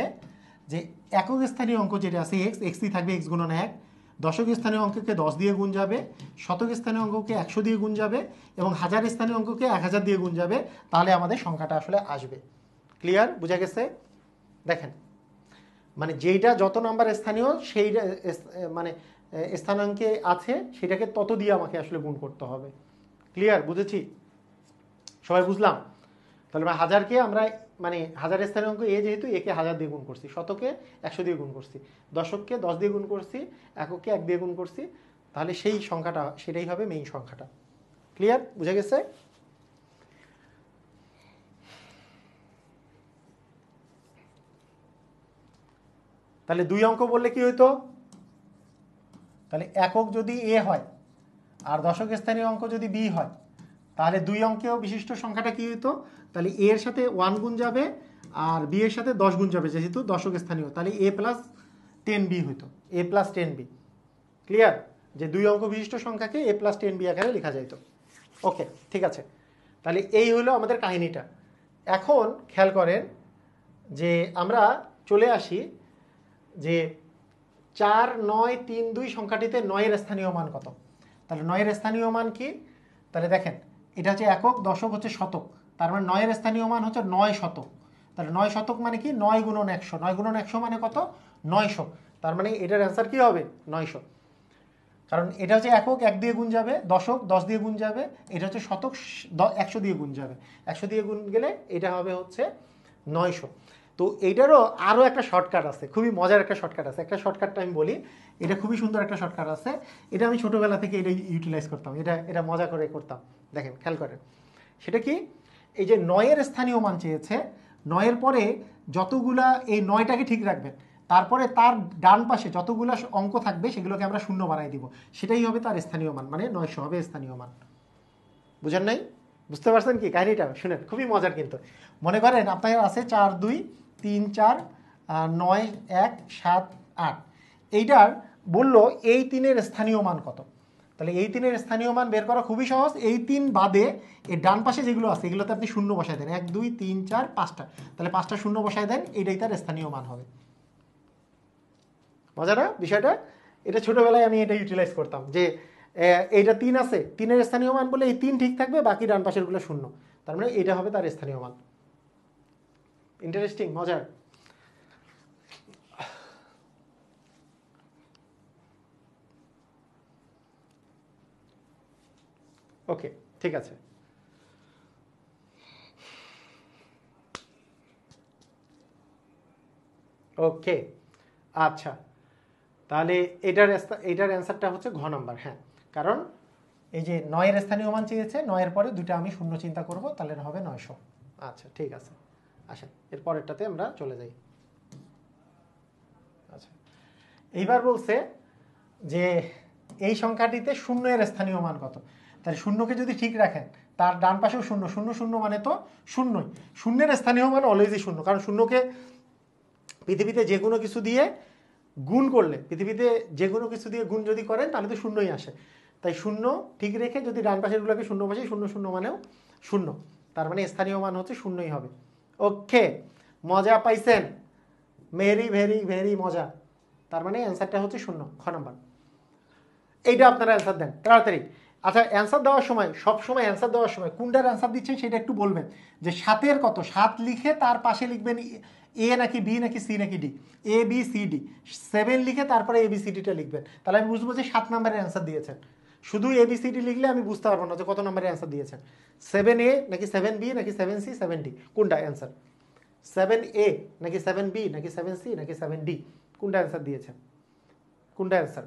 যে একক স্থানীয় অঙ্ক যেটা আছে এক্স, এক্সই থাকবে এক্স গুণন 1, দশক স্থানীয় অঙ্ককে 10 দিয়ে গুণ যাবে, শতক স্থানীয় অঙ্ককে 100 দিয়ে গুণ যাবে এবং হাজার স্থানীয় অঙ্ককে 1000 দিয়ে গুণ যাবে, তাহলে আমাদের সংখ্যাটা আসলে আসবে। ক্লিয়ার? বুঝা গেছে? দেখেন মানে যেইটা যত নাম্বার স্থানীয় সেই মানে স্থানাঙ্কে আছে সেটাকে তত দিয়ে আমাকে আসলে গুণ করতে হবে। ক্লিয়ার? বুঝেছি? সবাই বুঝলাম? তাহলে আমরা হাজারকে আমরা মানে হাজার স্থানীয় অঙ্ক এ, যেহেতু একে 1000 দিয়ে গুণ করছি, শতকে 100 দিয়ে গুণ করছি, দশককে 10 দিয়ে গুণ করছি, এককে 1 দিয়ে গুণ করছি, তাহলে সেই সংখ্যাটা সেটাই হবে মেইন সংখ্যাটা। ক্লিয়ার? বুঝা গেছে? তাহলে 2 অঙ্ক বললে কি হইতো? তাহলে একক যদি এ হয় আর দশক স্থানীয় অঙ্ক যদি বি হয়, তাহলে 2 অঙ্কেও বিশিষ্ট সংখ্যাটা কি হইতো? তাহলে এ এর সাথে 1 গুণ যাবে আর বি এর সাথে 10 গুণ যাবে, যেহেতু দশক স্থানীয়, তাহলে a প্লাস 10b হইতো, a প্লাস 10b। ক্লিয়ার? যে 2 অঙ্ক বিশিষ্ট সংখ্যাকে a + 10b আকারে লেখা যাইত। ওকে, ঠিক আছে। তাহলে এই হলো আমাদের কাহিনীটা। এখন খেয়াল করেন যে আমরা চলে আসি যে 4, 9, 3, 2 সংখ্যাটিতে 9 এর স্থানীয় মান কত। তাহলে 9 এর স্থানীয় মান কি? তাহলে দেখেন এটা হচ্ছে একক, দশক হচ্ছে শতক, তার মানে 9 এর স্থানীয় মান হচ্ছে 9 শতক। তাহলে 9 শতক মানে কি? 9 × 100। 9 × 100 মানে কত? 900। তার মানে এটার অ্যান্সার কি হবে? 900। কারণ এটা হচ্ছে একক, 1 দিয়ে গুণ যাবে, দশক 10 দিয়ে গুণ যাবে, এটা হচ্ছে শতক 100 দিয়ে গুণ যাবে, 100 দিয়ে গুণ গেলে এটা হবে হচ্ছে 900। তো এইটারও আরও একটা শর্টকাট আছে, খুবই মজার একটা শর্টকাট আছে। একটা শর্টকাটটা আমি বলি, এটা খুবই সুন্দর একটা শর্টকাট আছে। এটা আমি ছোটোবেলা থেকে এটা ইউটিলাইজ করতাম, এটা মজা করে করতাম। দেখেন খেয়াল করেন, সেটা কি? এই যে 9 এর স্থানীয় মান চেয়েছে, 9 এর পরে যতগুলা, এই 9টাকে ঠিক রাখবেন, তারপরে তার ডান পাশে যতগুলো অঙ্ক থাকবে সেগুলোকে আমরা শূন্য বানাই দিব, সেটাই হবে তার স্থানীয় মান, মানে 900 হবে স্থানীয় মান। বুঝেন নাই? বুঝতে পারছেন কি কাহিনীটা? শুনেন, খুবই মজার কিন্তু। মনে করেন আপনার আছে 4, 2, 3, 4, 9, 1, 7, 8। এইটার বললো এই 3-এর স্থানীয় মান কত। তাহলে এই 3-এর স্থানীয় মান বের করা খুবই সহজ। এই 3 বাদে এর ডান পাশে যেগুলো আছে এগুলোতে আপনি শূন্য বসায় দেন, 1, 2, 3, 4, 5টা। তাহলে 5টা শূন্য বসায় দেন, এইটাই তার স্থানীয় মান হবে। মজা না বিষয়টা? এটা ছোটবেলায় আমি এটা ইউটিলাইজ করতাম যে এইটা 3 আছে, 3-এর স্থানীয় মান বলে এই 3 ঠিক থাকবে, বাকি ডান পাশেরগুলো শূন্য, তার মানে এটা হবে তার স্থানীয় মান। ইন্টারেস্টিং, মজার। ওকে, ঠিক আছে। ওকে, আচ্ছা, তাহলে এটার অ্যান্সারটা হচ্ছে ঘ নাম্বার। হ্যাঁ, কারণ এই যে 9-এর স্থানীয় মান চেয়েছে, 9-এর পরে দুটো আমি শূন্য চিন্তা করব, তাহলে হবে 900। আচ্ছা, ঠিক আছে। আচ্ছা, এর পরেরটাতে আমরা চলে যাই। আচ্ছা, এইবার বলছে যে এই সংখ্যাটিতে 0-এর স্থানীয় মান কত। তাহলে শূন্যকে যদি ঠিক রাখেন, তার ডান পাশেও শূন্য, 0, 0 মানে তো শূন্যই। 0-এর স্থানীয় মান অলওয়েজই শূন্য, কারণ শূন্যকে পৃথিবীতে যে কোনো কিছু দিয়ে গুণ করলে, পৃথিবীতে যে কোনো কিছু দিয়ে গুণ যদি করেন তাহলে তো শূন্যই আসে। তাই শূন্য ঠিক রেখে যদি ডান পাশেরগুলোকে শূন্য বসে, 0, 0 মানেও শূন্য, তার মানে স্থানীয় মান হচ্ছে শূন্যই হবে। ওকে, মজা পাইছেন? ভেরি ভেরি ভেরি মজা। তার মানে অ্যান্সারটা হচ্ছে 0, খ নাম্বার। এইটা আপনারা অ্যান্সার দেন তাড়াতাড়ি। আচ্ছা, অ্যান্সার দেওয়ার সময়, সব সময় অ্যান্সার দেওয়ার সময় কোনটার অ্যান্সার দিচ্ছেন সেটা একটু বলবেন। যে 7-এর কত, 7 লিখে তার পাশে লিখবেন এ নাকি বি নাকি সি নাকি D, A B C D. 7 লিখে তারপরে এ বি সি ডিটা লিখবেন, তাহলে আমি বুঝবো যে 7 নম্বরের অ্যান্সার দিয়েছেন। শুধু এ বি সি ডি লিখলে আমি বুঝতে পারবো না যে কত নম্বরের অ্যান্সার দিয়েছেন। 7A নাকি 7B নাকি 7C 7D, কোনটা অ্যান্সার? 7A নাকি 7B নাকি 7C নাকি 7D, কোনটা অ্যান্সার দিয়েছেন? কোনটা অ্যান্সার?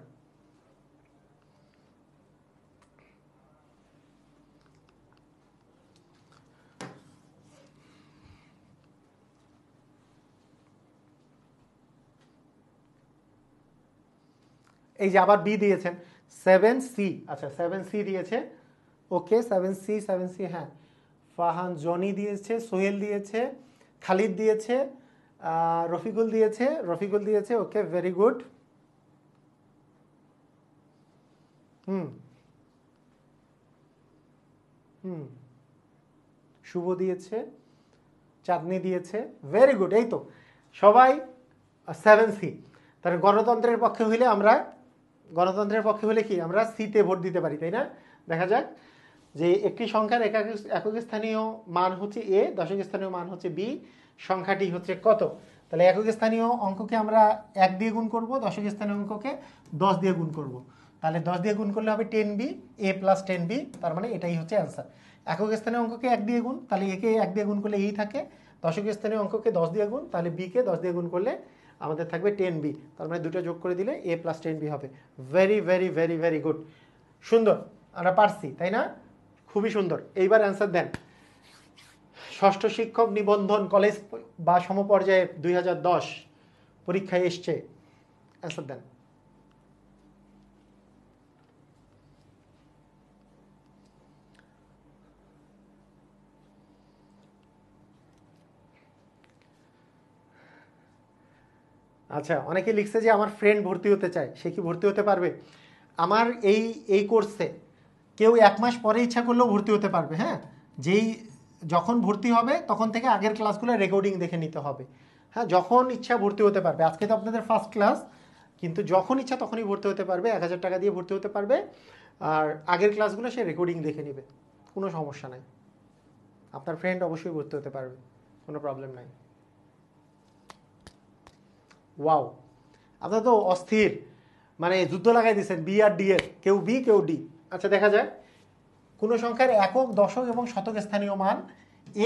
এই যে আবার বি দিয়েছেন, 7C। আচ্ছা, 7C দিয়েছে। ওকে, 7C 7C, হ্যাঁ। ফাহান জনি দিয়েছে, সোহেল দিয়েছে, খালিদ দিয়েছে, রফিকুল দিয়েছে। ওকে, ভেরি গুড। হুম হুম শুভ দিয়েছে, চাঁদনি দিয়েছে, ভেরি গুড। এই তো সবাই 7C। তাহলে গণতন্ত্রের পক্ষে হলে কি আমরা সিতে ভোট দিতে পারি, তাই না? দেখা যাক যে একটি সংখ্যার একক স্থানীয় মান হচ্ছে এ, দশক স্থানীয় মান হচ্ছে বি, সংখ্যাটি হচ্ছে কত। তাহলে একক স্থানীয় অঙ্ককে আমরা 1 দিয়ে গুণ করব, দশক স্থানীয় অঙ্ককে 10 দিয়ে গুণ করব। তাহলে 10 দিয়ে গুণ করলে হবে 10b, a + 10b, তার মানে এটাই হচ্ছে অ্যান্সার। একক স্থানীয় অঙ্ককে 1 দিয়ে গুণ, তাহলে একে 1 দিয়ে গুণ করলে এই থাকে। দশক স্থানীয় অঙ্ককে 10 দিয়ে গুণ, তাহলে বিকে 10 দিয়ে গুণ করলে আমাদের থাকবে 10b, তার মানে দুটো যোগ করে দিলে a + 10b হবে। Very very very very good, সুন্দর, আমরা পারছি, তাই না? খুবই সুন্দর। এইবার অ্যান্সার দেন। ষষ্ঠ শিক্ষক নিবন্ধন কলেজ বা সমপর্যায়ে 2010 পরীক্ষায় এসছে, অ্যান্সার দেন। আচ্ছা, অনেকে লিখছে যে আমার ফ্রেন্ড ভর্তি হতে চায়, সে কি ভর্তি হতে পারবে? আমার এই কোর্সে কেউ 1 মাস পরে ইচ্ছা করলেও ভর্তি হতে পারবে। হ্যাঁ, যখন ভর্তি হবে তখন থেকে আগের ক্লাসগুলো রেকর্ডিং দেখে নিতে হবে। হ্যাঁ, যখন ইচ্ছা ভর্তি হতে পারবে। আজকে তো আপনাদের ফার্স্ট ক্লাস, কিন্তু যখন ইচ্ছা তখনই ভর্তি হতে পারবে। 1000 টাকা দিয়ে ভর্তি হতে পারবে, আর আগের ক্লাসগুলো সে রেকর্ডিং দেখে নেবে, কোনো সমস্যা নাই। আপনার ফ্রেন্ড অবশ্যই ভর্তি হতে পারবে, কোনো প্রবলেম নাই। ওয়াও, আপনারা তো অস্থির, মানে যুদ্ধ লাগাই দিয়েছেন বি আর ডি এর, কেউ বি কেউ ডি। আচ্ছা দেখা যায় কোনো সংখ্যার একক, দশক এবং শতক স্থানীয় মান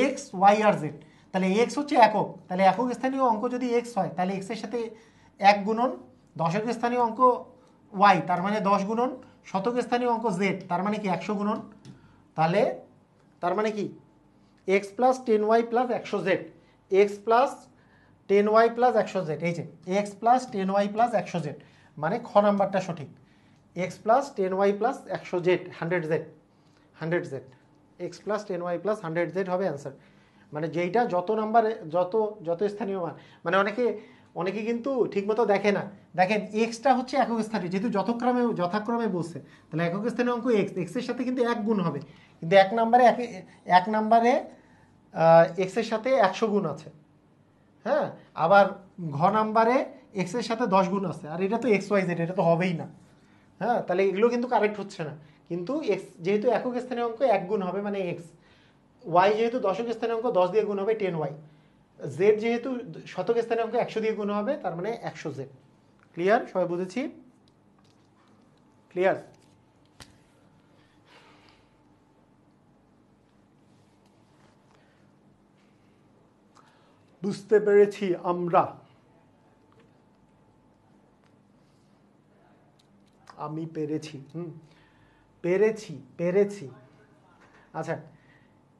এক্স, ওয়াই আর জেড। তাহলে এক্স হচ্ছে একক, তাহলে একক স্থানীয় অঙ্ক যদি এক্স হয় তাহলে এক্সের সাথে 1 গুণন, দশক স্থানীয় অঙ্ক ওয়াই তার মানে 10 গুণন, শতক স্থানীয় অঙ্ক জেড তার মানে কি 100 গুণন। তাহলে তার মানে কি x plus 10y plus 100z, x plus 10y plus 100z, এই যে X plus 10y plus 100z, মানে খ নাম্বারটা সঠিক। X plus 10y plus 100z, 100z, x plus 10y plus 100z হবে অ্যান্সার। মানে যেইটা যত নাম্বারে যত স্থানীয় মান, মানে অনেকে কিন্তু ঠিকমতো দেখে না। দেখেন এক্সটা হচ্ছে একক স্থানীয়, যেহেতু যথাক্রমে বলছে, তাহলে একক স্থানীয় অঙ্ক এক্স, এক্সের সাথে কিন্তু 1 গুণ হবে, কিন্তু এক নাম্বারে এক্সের সাথে 100 গুণ আছে। হ্যাঁ, আবার ঘ নাম্বারে এক্সের সাথে 10 গুণ আছে, আর এটা তো এক্স ওয়াই জেড, এটা তো হবেই না। হ্যাঁ, তাহলে এগুলো কিন্তু কারেক্ট হচ্ছে না। কিন্তু এক্স যেহেতু একক স্থানীয় অঙ্ক 1 গুণ হবে মানে এক্স, ওয়াই যেহেতু দশক স্থানীয় অঙ্ক 10 দিয়ে গুণ হবে 10y, জেড যেহেতু শতক স্থানীয় অঙ্ক 100 দিয়ে গুণ হবে তার মানে 100z। ক্লিয়ার? সবাই বুঝেছি? ক্লিয়ার? বুঝতে পেরেছি আমরা, আমি পেরেছি, পেরেছি। আচ্ছা,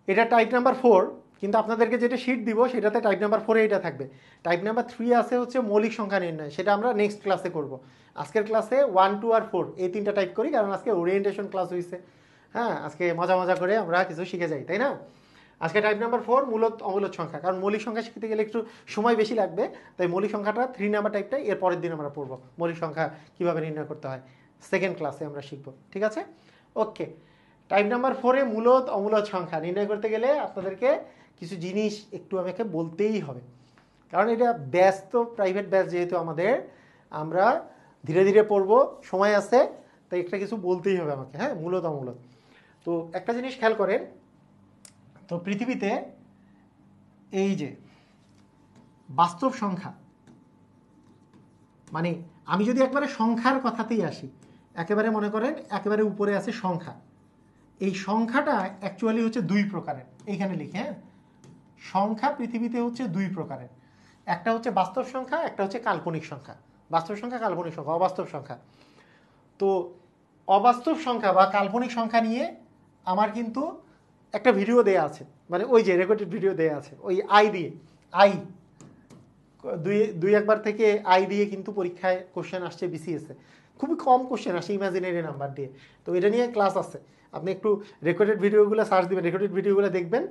এটা টাইপ নাম্বার 4, কিন্তু আপনাদেরকে যেটা শিট দিব সেটাতে টাইপ নাম্বার 4 এইটা থাকবে। টাইপ নাম্বার 3 আছে হচ্ছে মৌলিক সংখ্যা নির্ণয়, সেটা আমরা নেক্সট ক্লাসে করব। আজকের ক্লাসে 1, 2 আর 4 এই 3টা টাইপ করি, কারণ আজকে ওরিয়েন্টেশন ক্লাস হয়েছে। হ্যাঁ, আজকে মজা করে আমরা কিছু শিখে যাই, তাই না? আজকে টাইপ নাম্বার 4 মূলত অমূলত সংখ্যা, কারণ মৌলিক সংখ্যা শিখতে গেলে একটু সময় বেশি লাগবে, তাই মৌলিক সংখ্যাটা 3 নাম্বার টাইপটা এর পরের দিন আমরা পড়বো। মৌলিক সংখ্যা কীভাবে নির্ণয় করতে হয় সেকেন্ড ক্লাসে আমরা শিখবো, ঠিক আছে? ওকে, টাইপ নাম্বার 4-এ মূলত অমূলত সংখ্যা নির্ণয় করতে গেলে আপনাদেরকে কিছু জিনিস একটু আমাকে বলতেই হবে, কারণ এটা ব্যাচ তো প্রাইভেট ব্যাচ, যেহেতু আমরা ধীরে ধীরে পড়বো, সময় আছে, তাই একটা কিছু বলতেই হবে আমাকে। হ্যাঁ, মূলত অমূলত। তো একটা জিনিস খেয়াল করেন, তো পৃথিবীতে এই যে বাস্তব সংখ্যা, মানে আমি যদি একবারে সংখ্যার কথাতেই আসি, একেবারে মনে করেন একেবারে উপরে আছে সংখ্যা, এই সংখ্যাটা অ্যাকচুয়ালি হচ্ছে 2 প্রকারের। এইখানে লিখে, হ্যাঁ, সংখ্যা পৃথিবীতে হচ্ছে 2 প্রকারের, একটা হচ্ছে বাস্তব সংখ্যা, একটা হচ্ছে কাল্পনিক সংখ্যা। বাস্তব সংখ্যা, কাল্পনিক সংখ্যা, অবাস্তব সংখ্যা। তো অবাস্তব সংখ্যা বা কাল্পনিক সংখ্যা নিয়ে আমার কিন্তু একটা ভিডিও দেয়া আছে, মানে ওই যে রেকর্ডেড ভিডিও দেয়া আছে, ওই দুই একবার থেকে আই দিয়ে কিন্তু পরীক্ষায় কোশ্চেন আসছে বিসিএসে, খুবই কম কোশ্চেন আসে ইমাজিনারি নাম্বার দিয়ে। তো এটা নিয়ে ক্লাস আছে, আপনি একটু রেকর্ডেড ভিডিওগুলো সার্চ দিবেন, রেকর্ডেড ভিডিওগুলো দেখবেন,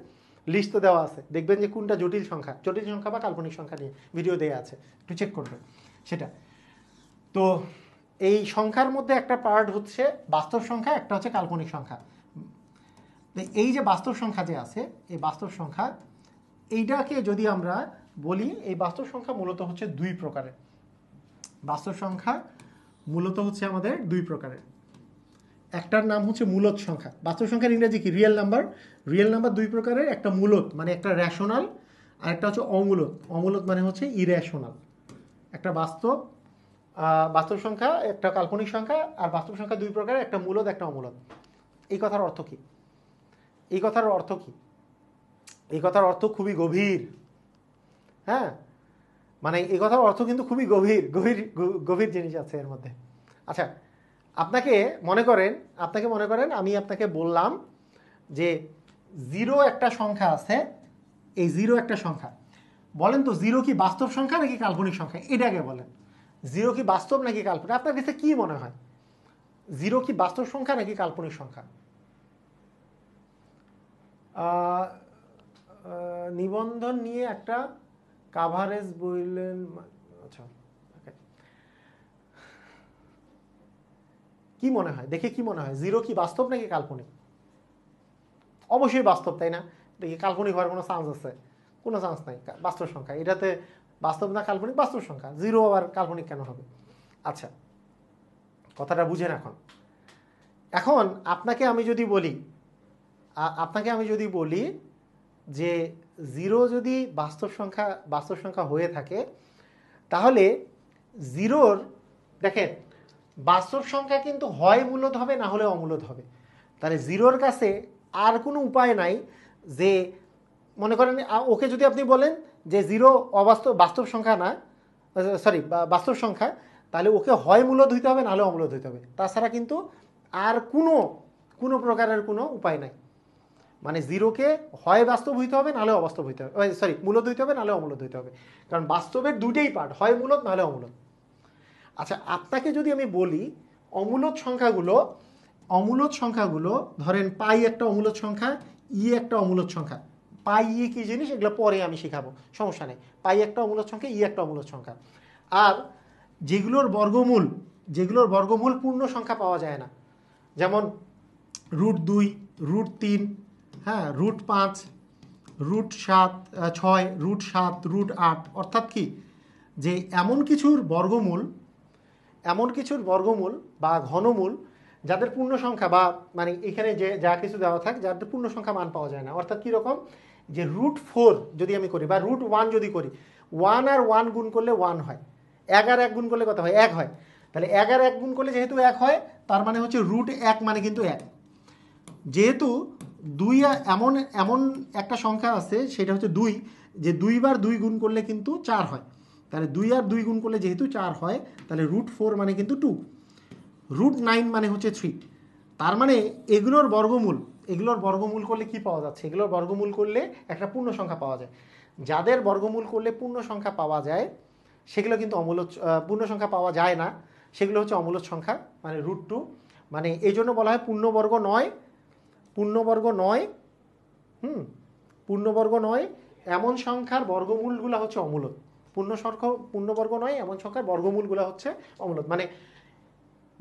লিস্ট তো দেওয়া আছে, দেখবেন যে কোনটা জটিল সংখ্যা বা কাল্পনিক সংখ্যা নিয়ে ভিডিও দেওয়া আছে, একটু চেক করবেন সেটা। তো এই সংখ্যার মধ্যে একটা পার্ট হচ্ছে বাস্তব সংখ্যা, একটা হচ্ছে কাল্পনিক সংখ্যা। এই যে বাস্তব সংখ্যা যে আছে, এই বাস্তব সংখ্যা এইটাকে যদি আমরা বলি, এই বাস্তব সংখ্যা মূলত হচ্ছে 2 প্রকারের। বাস্তব সংখ্যা মূলত হচ্ছে আমাদের 2 প্রকারের। একটার নাম হচ্ছে মূলত সংখ্যা। বাস্তব সংখ্যার ইংরেজি কি? Real number. রিয়েল নাম্বার 2 প্রকারের, একটা মূলত মানে একটা রেশনাল, আর একটা হচ্ছে অমূলত। অমূলত মানে হচ্ছে ইরেশনাল। একটা বাস্তব সংখ্যা, একটা কাল্পনিক সংখ্যা, আর বাস্তব সংখ্যা 2 প্রকারের, একটা মূলত একটা অমূলত। এই কথার অর্থ কি? এই কথার অর্থ খুবই গভীর। হ্যাঁ, মানে এই কথার অর্থ কিন্তু খুবই গভীর জিনিস আছে এর মধ্যে। আচ্ছা, আপনাকে মনে করেন আমি আপনাকে বললাম যে 0 একটা সংখ্যা আছে, এই 0 একটা সংখ্যা, বলেন তো 0 কি বাস্তব সংখ্যা নাকি কাল্পনিক সংখ্যা? এটাকে বলেন, 0 কি বাস্তব নাকি কাল্পনিক? আপনার কাছে কি মনে হয়, 0 কি বাস্তব সংখ্যা নাকি কাল্পনিক সংখ্যা? নিবন্ধন নিয়ে একটা কাভারেজ বললেন। আচ্ছা, কি মনে হয়, দেখে কি মনে হয়, জিরো কি বাস্তব নাকি কাল্পনিক? অবশ্যই বাস্তব, তাই না? দেখি কাল্পনিক হওয়ার কোনো চান্স আছে? কোনো চান্স নাই, বাস্তব সংখ্যা। এটাতে বাস্তব না কাল্পনিক? বাস্তব সংখ্যা। জিরো আবার কাল্পনিক কেন হবে? আচ্ছা, কথাটা বুঝেন। এখন আপনাকে আমি যদি বলি যে জিরো যদি বাস্তব সংখ্যা হয়ে থাকে, তাহলে জিরোর, দেখেন, বাস্তব সংখ্যা কিন্তু হয় মূলদ হবে, না হলে অমূলদ হবে। তাহলে জিরোর কাছে আর কোনো উপায় নাই যে, মনে করেন ওকে যদি আপনি বলেন যে জিরো বাস্তব সংখ্যা না, সরি বাস্তব সংখ্যা, তাহলে ওকে হয় মূলদ হইতে হবে, না হলে অমূলদ হইতে হবে। তাছাড়া কিন্তু আর কোনো প্রকারের কোনো উপায় নাই। মানে জিরোকে হয় বাস্তব হইতে হবে, নাহলে অবাস্তব হইতে হবে, সরি মূলদ হইতে হবে, নাহলে অমূলদ হইতে হবে। কারণ বাস্তবের দুইটাই পার্ট, হয় মূলদ নাহলে অমূলদ। আচ্ছা, আপনাকে যদি আমি বলি অমূলদ সংখ্যাগুলো ধরেন পাই একটা অমূলদ সংখ্যা, ই একটা অমূলদ সংখ্যা। পাই ই কি জিনিস এগুলো পরে আমি শিখাবো, সমস্যা নেই। পাই একটা অমূলদ সংখ্যা, ই একটা অমূলদ সংখ্যা। আর যেগুলোর বর্গমূল পূর্ণ সংখ্যা পাওয়া যায় না, যেমন √2, √3, হ্যাঁ, √5, √7, 6, √7, √8, অর্থাৎ কি যে এমন কিছুর বর্গমূল বা ঘনমূল যাদের পূর্ণ সংখ্যা, বা মানে এখানে যে যা কিছু দেওয়া থাকে যাদের পূর্ণ সংখ্যা মান পাওয়া যায় না। অর্থাৎ কীরকম, যে √4 যদি আমি করি, বা √1 যদি করি, 1 আর 1 গুণ করলে 1 হয়, 1 আর 1 গুণ করলে কত হয়, 1 হয়। তাহলে 1 আর 1 গুণ করলে যেহেতু 1 হয়, তার মানে হচ্ছে √1 মানে কিন্তু 1। যেহেতু 2 এমন একটা সংখ্যা আছে, সেটা হচ্ছে 2, যে 2 বার 2 গুণ করলে কিন্তু 4 হয়। তাহলে 2 আর 2 গুণ করলে যেহেতু 4 হয়, তাহলে √4 মানে কিন্তু 2, √9 মানে হচ্ছে 3। তার মানে এগুলোর বর্গমূল করলে কি পাওয়া যাচ্ছে, এগুলোর বর্গমূল করলে একটা পূর্ণ সংখ্যা পাওয়া যায়। যাদের বর্গমূল করলে পূর্ণ সংখ্যা পাওয়া যায় সেগুলো কিন্তু পূর্ণ সংখ্যা পাওয়া যায় না, সেগুলো হচ্ছে অমূলদ সংখ্যা, মানে √2। মানে এই জন্য বলা হয় পূর্ণবর্গ নয় এমন সংখ্যার বর্গমূলগুলো হচ্ছে অমূলদ। পূর্ণবর্গ নয় এমন সংখ্যার বর্গমূলগুলো হচ্ছে অমূলদ। মানে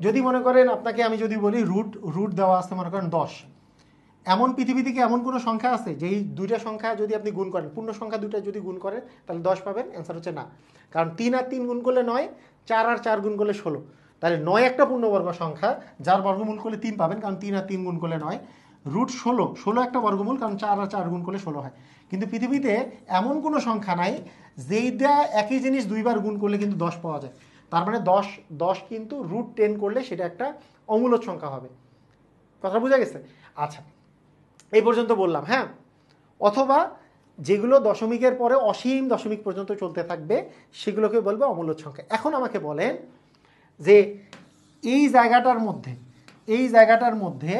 যদি মনে করেন, আপনাকে আমি যদি বলি রুট দেওয়া আছে মনে করেন 10, এমন পৃথিবী থেকে এমন কোনো সংখ্যা আছে যেই দুইটা সংখ্যা যদি আপনি গুণ করেন, পূর্ণ সংখ্যা দুইটা যদি গুণ করেন তাহলে 10 পাবেন? অ্যান্সার হচ্ছে না। কারণ 3 আর 3 গুণ করলে 9, 4 আর 4 গুণ করলে 16। তাহলে 9 একটা পূর্ণবর্গ সংখ্যা, যার বর্গমূল করলে 3 পাবেন, কারণ 3 আর 3 গুণ করলে 9। √16 একটা বর্গমূল, কারণ 4 আর 4 গুণ করলে 16 হয়। কিন্তু পৃথিবীতে এমন কোনো সংখ্যা নাই যেইটা একই জিনিস দুইবার গুণ করলে কিন্তু 10 পাওয়া যায়। তার মানে 10 কিন্তু √10 করলে সেটা একটা অমূলদ সংখ্যা হবে। কথা বোঝা গেছে? আচ্ছা, এই পর্যন্ত বললাম, হ্যাঁ। অথবা যেগুলো দশমিকের পরে অসীম দশমিক পর্যন্ত চলতে থাকবে সেগুলোকে বলবো অমূলদ সংখ্যা। এখন আমাকে বলেন যে এই জায়গাটার মধ্যে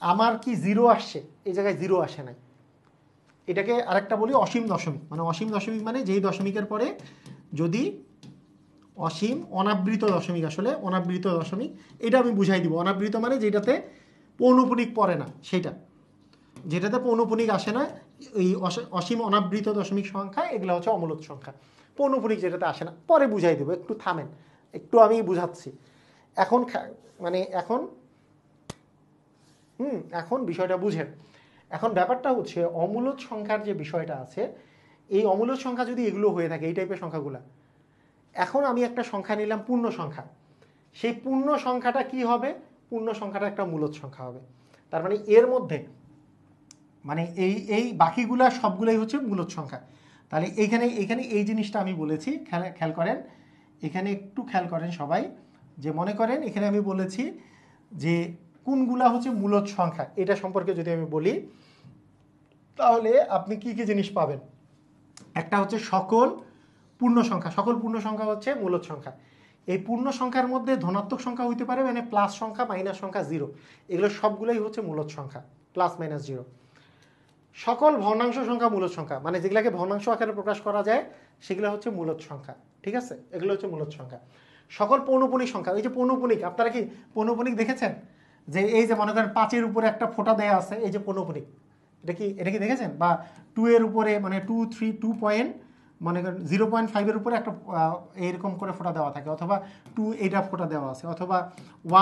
আমার কি জিরো আসছে? এই জায়গায় জিরো আসে নাই। এটাকে আরেকটা বলি অসীম দশমিক। মানে অসীম দশমিক মানে যেই দশমিকের পরে যদি অসীম অনাবৃত দশমিক, আসলে অনাবৃত দশমিক, এটা আমি বুঝাই দিব। অনাবৃত মানে যেটাতে পৌনঃপুনিক পড়ে না, সেটা যেটাতে পৌনঃপুনিক আসে না, এই অসীম অনাবৃত দশমিক সংখ্যা, এগুলো হচ্ছে অমূলদ সংখ্যা। পৌনঃপুনিক যেটাতে আসে না, পরে বুঝাই দেবো, একটু থামেন, একটু আমি বুঝাচ্ছি। এখন বিষয়টা বুঝেন। এখন ব্যাপারটা হচ্ছে অমূলদ সংখ্যার যে বিষয়টা আছে, এই অমূলদ সংখ্যা যদি এগুলো হয়ে থাকে, এই টাইপের সংখ্যাগুলা, এখন আমি একটা সংখ্যা নিলাম পূর্ণ সংখ্যা, সেই পূর্ণ সংখ্যাটা কি হবে? পূর্ণ সংখ্যাটা একটা মূলদ সংখ্যা হবে। তার মানে এর মধ্যে, মানে এই বাকিগুলা সবগুলাই হচ্ছে মূলদ সংখ্যা। তাহলে এইখানে এই জিনিসটা আমি বলেছি, খেয়াল করেন, এখানে একটু খেয়াল করেন সবাই, যে মনে করেন এখানে আমি বলেছি যে কোনগুলা হচ্ছে মূলদ সংখ্যা, এটা সম্পর্কে যদি আমি বলি, তাহলে আপনি কি কি জিনিস পাবেন। একটা হচ্ছে সকল পূর্ণ সংখ্যা হচ্ছে মূলদ সংখ্যা। এই পূর্ণ সংখ্যার মধ্যে ধনাত্মক সংখ্যা হইতে পারে, মানে প্লাস সংখ্যা, মাইনাস সংখ্যা, জিরো, এগুলো সবগুলোই হচ্ছে মূলদ সংখ্যা, প্লাস মাইনাস জিরো। সকল ভগ্নাংশ সংখ্যা মূলদ সংখ্যা, মানে যেগুলোকে ভগ্নাংশ আকারে প্রকাশ করা যায় সেগুলো হচ্ছে মূলদ সংখ্যা, ঠিক আছে? এগুলো হচ্ছে মূলদ সংখ্যা। সকল পৌনঃপুনিক সংখ্যা, এই যে পৌনঃপুনিক, আপনারা কি পৌনঃপুনিক দেখেছেন? যে এই যে মনে করেন 5-এর উপরে একটা ফোঁটা দেয়া আছে, এই যে পৌনঃপুনিক, এটা কি দেখেছেন? বা 2 এর উপরে, মানে 2, 3, 2 পয়েন্ট মনে করেন 0.5-এর উপরে একটা এইরকম করে ফোঁটা দেওয়া থাকে, অথবা 2 এইটা ফোঁটা দেওয়া আছে, অথবা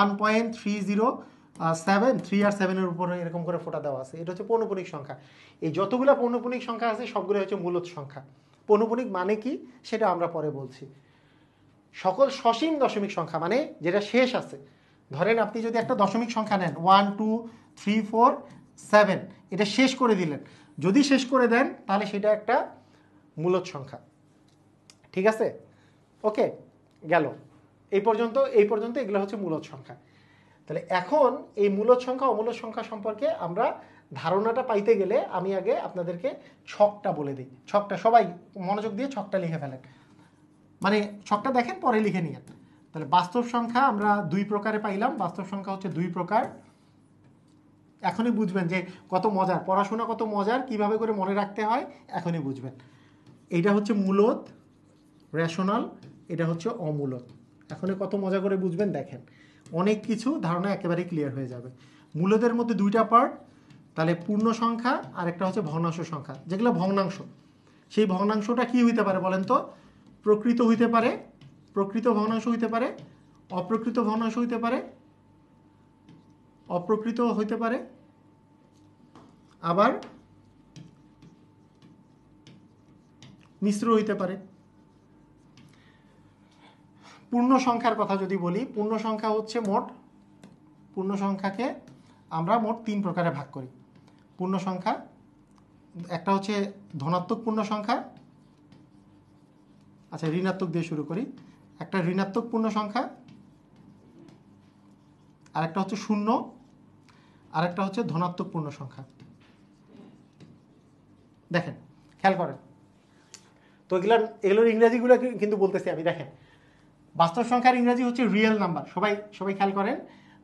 1.307 3 আর 7-এর উপরে এরকম করে ফোঁটা দেওয়া আছে। এটা হচ্ছে পৌনঃপুনিক সংখ্যা। এই যতগুলো পৌনঃপুনিক সংখ্যা আছে সবগুলো হচ্ছে মূলদ সংখ্যা। পৌনঃপুনিক মানে কি সেটা আমরা পরে বলছি। সকল সসীম দশমিক সংখ্যা মানে যেটা শেষ আছে, ধরেন আপনি যদি একটা দশমিক সংখ্যা নেন 1 2 3 4 7, এটা শেষ করে দিলেন, যদি শেষ করে দেন তাহলে সেটা একটা মূলদ সংখ্যা। ঠিক আছে, ওকে গেল এই পর্যন্ত এগুলো হচ্ছে মূলদ সংখ্যা। তাহলে এখন এই মূলদ সংখ্যা অমূলদ সংখ্যা সম্পর্কে আমরা ধারণাটা পাইতে গেলে আমি আগে আপনাদেরকে ছকটা বলে দিই। ছকটা সবাই মনোযোগ দিয়ে ছকটা লিখে ফেলেন, মানে ছকটা দেখেন পরে লিখে নিয়েন। তাহলে বাস্তব সংখ্যা আমরা দুই প্রকারে পাইলাম। বাস্তব সংখ্যা হচ্ছে দুই প্রকার। এখনই বুঝবেন যে কত মজার পড়াশোনা, কত মজার, কিভাবে করে মনে রাখতে হয় এখনই বুঝবেন। এইটা হচ্ছে মূলদ রেশনাল, এটা হচ্ছে অমূলদ। এখনই কত মজা করে বুঝবেন দেখেন, অনেক কিছু ধারণা একেবারে ক্লিয়ার হয়ে যাবে। মূলদের মধ্যে দুইটা পার্ট, তাহলে পূর্ণ সংখ্যা আর একটা হচ্ছে ভগ্নাংশ সংখ্যা, যেগুলো ভগ্নাংশ। সেই ভগ্নাংশটা কি হইতে পারে বলেন তো? প্রকৃত হইতে পারে, প্রকৃত ভগ্নাংশ হইতে পারে, অপ্রকৃত ভগ্নাংশ হইতে পারে, অপ্রকৃত হইতে পারে, আবার মিশ্র হইতে পারে। পূর্ণ সংখ্যার কথা যদি বলি, পূর্ণ সংখ্যা হচ্ছে পূর্ণ সংখ্যাকে আমরা মোট 3 প্রকারে ভাগ করি। পূর্ণ সংখ্যা একটা হচ্ছে ধনাত্মক পূর্ণ সংখ্যা, আচ্ছা ঋণাত্মক দিয়ে শুরু করি। একটা ঋণাত্মক পূর্ণ সংখ্যা, আর একটা হচ্ছে শূন্য, আর একটা হচ্ছে ধনাত্মক পূর্ণ সংখ্যা। দেখেন খেয়াল করেন তো, এগুলোর ইংরেজিগুলো কিন্তু বলতেছি আমি। দেখেন বাস্তব সংখ্যার ইংরেজি হচ্ছে রিয়েল নাম্বার। সবাই খেয়াল করেন,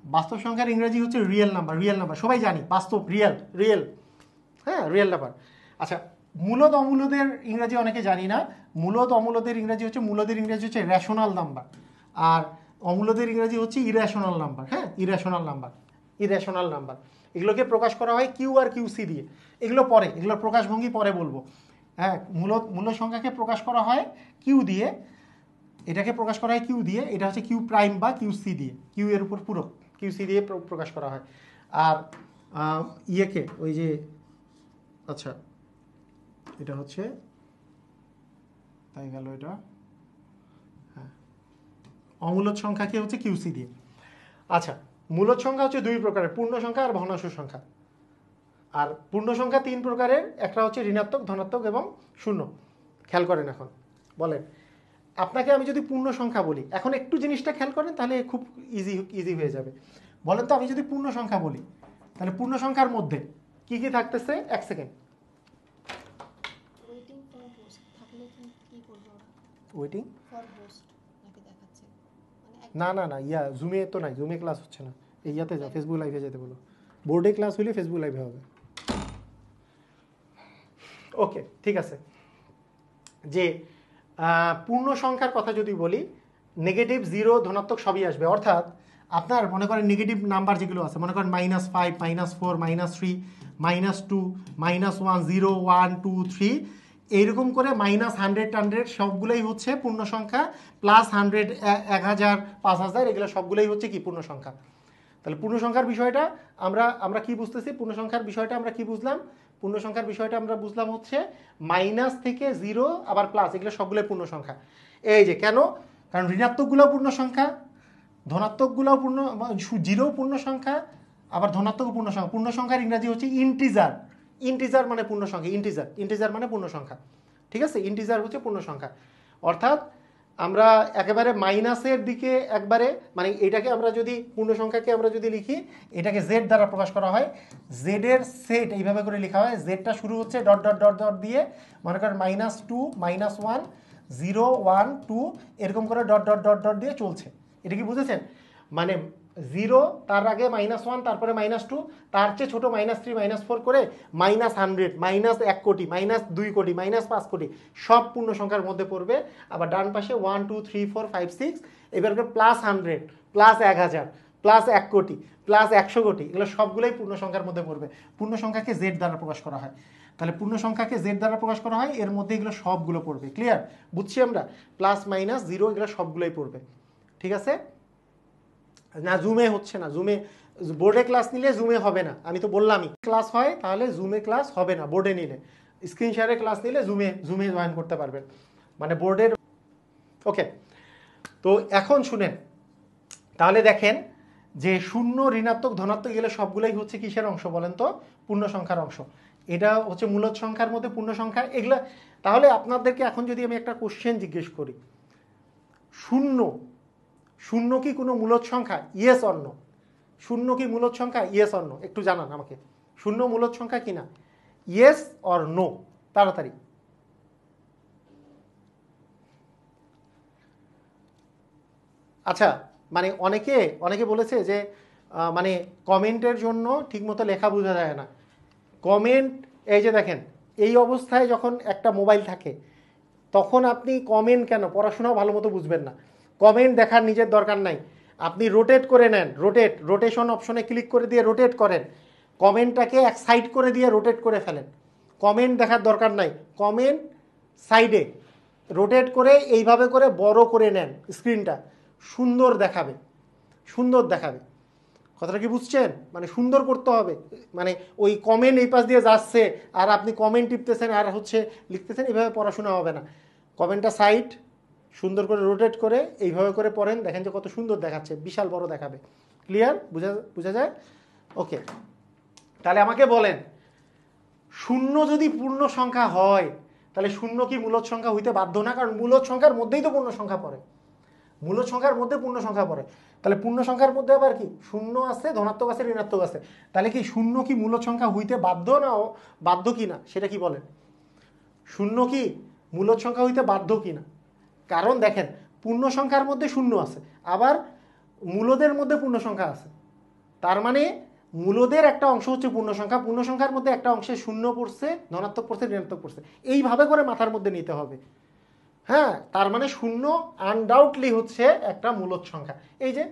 বাস্তব সংখ্যার ইংরেজি হচ্ছে রিয়েল নাম্বার। সবাই জানি বাস্তব, রিয়েল, হ্যাঁ রিয়েল নাম্বার। আচ্ছা মূলদ অমূলদের ইংরেজি অনেকে জানি না। মূলদ অমূলদের ইংরেজি হচ্ছে, মূলদের ইংরেজি হচ্ছে রেশনাল নাম্বার, আর অমূলদের ইংরেজি হচ্ছে ইরেশনাল নাম্বার। হ্যাঁ ইরেশনাল নাম্বার। এগুলোকে প্রকাশ করা হয় কিউ আর কিউসি দিয়ে। এগুলোর প্রকাশভঙ্গি পরে বলবো। হ্যাঁ মূল সংখ্যাকে প্রকাশ করা হয় কিউ দিয়ে, এটাকে প্রকাশ করা হয় কিউ দিয়ে, এটা হচ্ছে কিউ প্রাইম বা কিউসি দিয়ে, কিউ এর উপর পুরো কিউসি দিয়ে প্রকাশ করা হয়। আর ইয়েকে ওই যে, আচ্ছা এটা হচ্ছে তাই গেল এটা, হ্যাঁ অমূলদ সংখ্যাকে হচ্ছে কিউসি দিয়ে। আচ্ছা মূলদ সংখ্যা হচ্ছে দুই প্রকারের, পূর্ণ সংখ্যা আর ভগ্নাংশ সংখ্যা। আর পূর্ণ সংখ্যা 3 প্রকারের, একটা হচ্ছে ঋণাত্মক, ধনাত্মক এবং শূন্য। খেয়াল করেন এখন বলেন, আপনাকে আমি যদি পূর্ণ সংখ্যা বলি, এখন একটু জিনিসটা খেয়াল করেন তাহলে খুব ইজি হয়ে যাবে। বলেন তো আমি যদি পূর্ণ সংখ্যা বলি, তাহলে পূর্ণ সংখ্যার মধ্যে কি কি থাকতেছে? এক সেকেন্ড, ওয়েটিং না ইয়া জুমে তো নাই, জুমে ক্লাস হচ্ছে না, ইয়াতে যাও, ফেসবুক লাইভে যেতে বলো। বোর্ডে ক্লাস হইলে ফেসবুক লাইভে হবে। ওকে ঠিক আছে, যে পূর্ণ সংখ্যার কথা যদি বলি, নেগেটিভ, জিরো, ধনাত্মক সবই আসবে। অর্থাৎ আপনার মনে করেন নেগেটিভ নাম্বার যেগুলো আছে, মনে করেন -5, -4, -3, -2, -1, 0, 1, 2, 3, এইরকম করে -100 সবগুলোই হচ্ছে পূর্ণ সংখ্যা। +100, 1000, 5000 এগুলো সবগুলোই হচ্ছে কি পূর্ণ সংখ্যা। তাহলে পূর্ণ সংখ্যার বিষয়টা আমরা কি বুঝতেছি? পূর্ণ সংখ্যার বিষয়টা আমরা কি বুঝলাম? পূর্ণ সংখ্যার বিষয়টা আমরা বুঝলাম হচ্ছে মাইনাস থেকে 0 আবার প্লাস, এগুলো সবগুলোই পূর্ণ সংখ্যা। এই যে কেন? কারণ ঋণাত্মকগুলোও পূর্ণ সংখ্যা, ধনাত্মকগুলোও পূর্ণ, জিরো পূর্ণ সংখ্যা, আবার ধনাত্মক পূর্ণ সংখ্যা। পূর্ণ সংখ্যার ইংরেজি হচ্ছে ইন্টিজার মানে পূর্ণ সংখ্যা, ইন্টিজার মানে পূর্ণ সংখ্যা। ঠিক আছে, ইন্টিজার হচ্ছে পূর্ণ সংখ্যা। অর্থাৎ আমরা একেবারে মাইনাসের দিকে একবারে, মানে এটাকে আমরা যদি পূর্ণ সংখ্যাকে আমরা যদি লিখি, এটাকে জেড দ্বারা প্রকাশ করা হয়। জেডের সেট এইভাবে করে লেখা হয়, জেডটা শুরু হচ্ছে ডট ডট ডট ডট দিয়ে, মনে করেন -2, -1, 0, 1, 2 এরকম করে ডট ডট ডট ডট দিয়ে চলছে। এটা কি বুঝেছেন? মানে 0 তার আগে -1, তারপরে -2, তার চেয়ে ছোটো -3, -4 করে -100, -1 কোটি, -2 কোটি, -5 কোটি সব পূর্ণ সংখ্যার মধ্যে পড়বে। আবার ডান পাশে 1, 2, 3, 4, 5, 6 এবার +100, +1000, +1 কোটি, +100 কোটি, এগুলো সবগুলোই পূর্ণ সংখ্যার মধ্যে পড়বে। পূর্ণ সংখ্যাকে জেড দ্বারা প্রকাশ করা হয়। তাহলে পূর্ণ সংখ্যাকে জেড দ্বারা প্রকাশ করা হয়, এর মধ্যে এগুলো সবগুলো পড়বে। ক্লিয়ার? বুঝছি আমরা? প্লাস মাইনাস জিরো এগুলো সবগুলোই পড়বে। ঠিক আছে? না জুমে হচ্ছে না, জুমে বোর্ডে ক্লাস নিলে জুমে হবে না, আমি তো বললামই। ক্লাস হয় তাহলে জুমে ক্লাস হবে না বোর্ডে নিলে, স্ক্রিন শেয়ারে ক্লাস নিলে জুমে জয়েন করতে পারবেন, মানে বোর্ডের। ওকে, তো এখন শুনেন, তাহলে দেখেন যে শূন্য, ঋণাত্মক, ধনাত্মক এগুলো সবগুলোই হচ্ছে কিসের অংশ বলেন তো? পূর্ণ সংখ্যার অংশ। এটা হচ্ছে মূলদ সংখ্যার মধ্যে পূর্ণ সংখ্যা এগুলা। তাহলে আপনাদেরকে এখন যদি আমি একটা কোশ্চেন জিজ্ঞেস করি, শূন্য, শূন্য কি কোনো মূলদ সংখ্যা? Yes or no? শূন্য কি মূলদ সংখ্যা? Yes or no? একটু জানান আমাকে, শূন্য মূলদ সংখ্যা কিনা? Yes or no? তাড়াতাড়ি। আচ্ছা, মানে অনেকে বলেছে যে মানে কমেন্টের জন্য ঠিকমতো লেখা বোঝা যায় না। কমেন্ট, এই যে দেখেন, এই অবস্থায় যখন একটা মোবাইল থাকে তখন আপনি কমেন্ট কেন, পড়াশোনাও ভালো মতো বুঝবেন না, কমেন্ট দেখার নিজের দরকার নাই। আপনি রোটেট করে নেন, রোটেশন অপশনে ক্লিক করে দিয়ে রোটেট করেন, কমেন্টটাকে এক সাইড করে দিয়ে রোটেট করে ফেলেন। কমেন্ট দেখার দরকার নাই, কমেন্ট সাইডে রোটেট করে এইভাবে করে বড় করে নেন, স্ক্রিনটা সুন্দর দেখাবে, সুন্দর দেখাবে। কথাটা কি বুঝছেন? মানে সুন্দর করতে হবে, মানে ওই কমেন্ট এই পাশ দিয়ে যাচ্ছে আর আপনি কমেন্ট টিপতেছেন আর হচ্ছে লিখতেছেন, এইভাবে পড়াশোনা হবে না। কমেন্টটা সাইড সুন্দর করে রোটেট করে এইভাবে করে পড়েন, দেখেন যে কত সুন্দর দেখাচ্ছে, বিশাল বড় দেখাবে। ক্লিয়ার? বুঝা যায়? ওকে, তাহলে আমাকে বলেন, শূন্য যদি পূর্ণ সংখ্যা হয় তাহলে শূন্য কি মূলদ সংখ্যা হইতে বাধ্য না? কারণ মূলদ সংখ্যার মধ্যেই তো পূর্ণ সংখ্যা পড়ে, মূলদ সংখ্যার মধ্যে পূর্ণ সংখ্যা পড়ে। তাহলে পূর্ণ সংখ্যার মধ্যে আবার কি শূন্য আছে, ধনাত্মক আছে, ঋণাত্মক আছে। তাহলে কি শূন্য কি মূলদ সংখ্যা হইতে বাধ্য না, বাধ্য কি না সেটা কি বলেন? শূন্য কি মূলদ সংখ্যা হইতে বাধ্য কি না? কারণ দেখেন, পূর্ণ সংখ্যার মধ্যে শূন্য আছে, আবার মূলদের মধ্যে পূর্ণ সংখ্যা আছে। তার মানে মূলদের একটা অংশ হচ্ছে পূর্ণ সংখ্যা, পূর্ণ সংখ্যার মধ্যে একটা অংশে শূন্য পড়ছে, ধনাত্মক পড়ছে, ঋণাত্মক পড়ছে, এইভাবে করে মাথার মধ্যে নিতে হবে। হ্যাঁ, তার মানে শূন্য আনডাউটলি হচ্ছে একটা মূলদ সংখ্যা। এই যে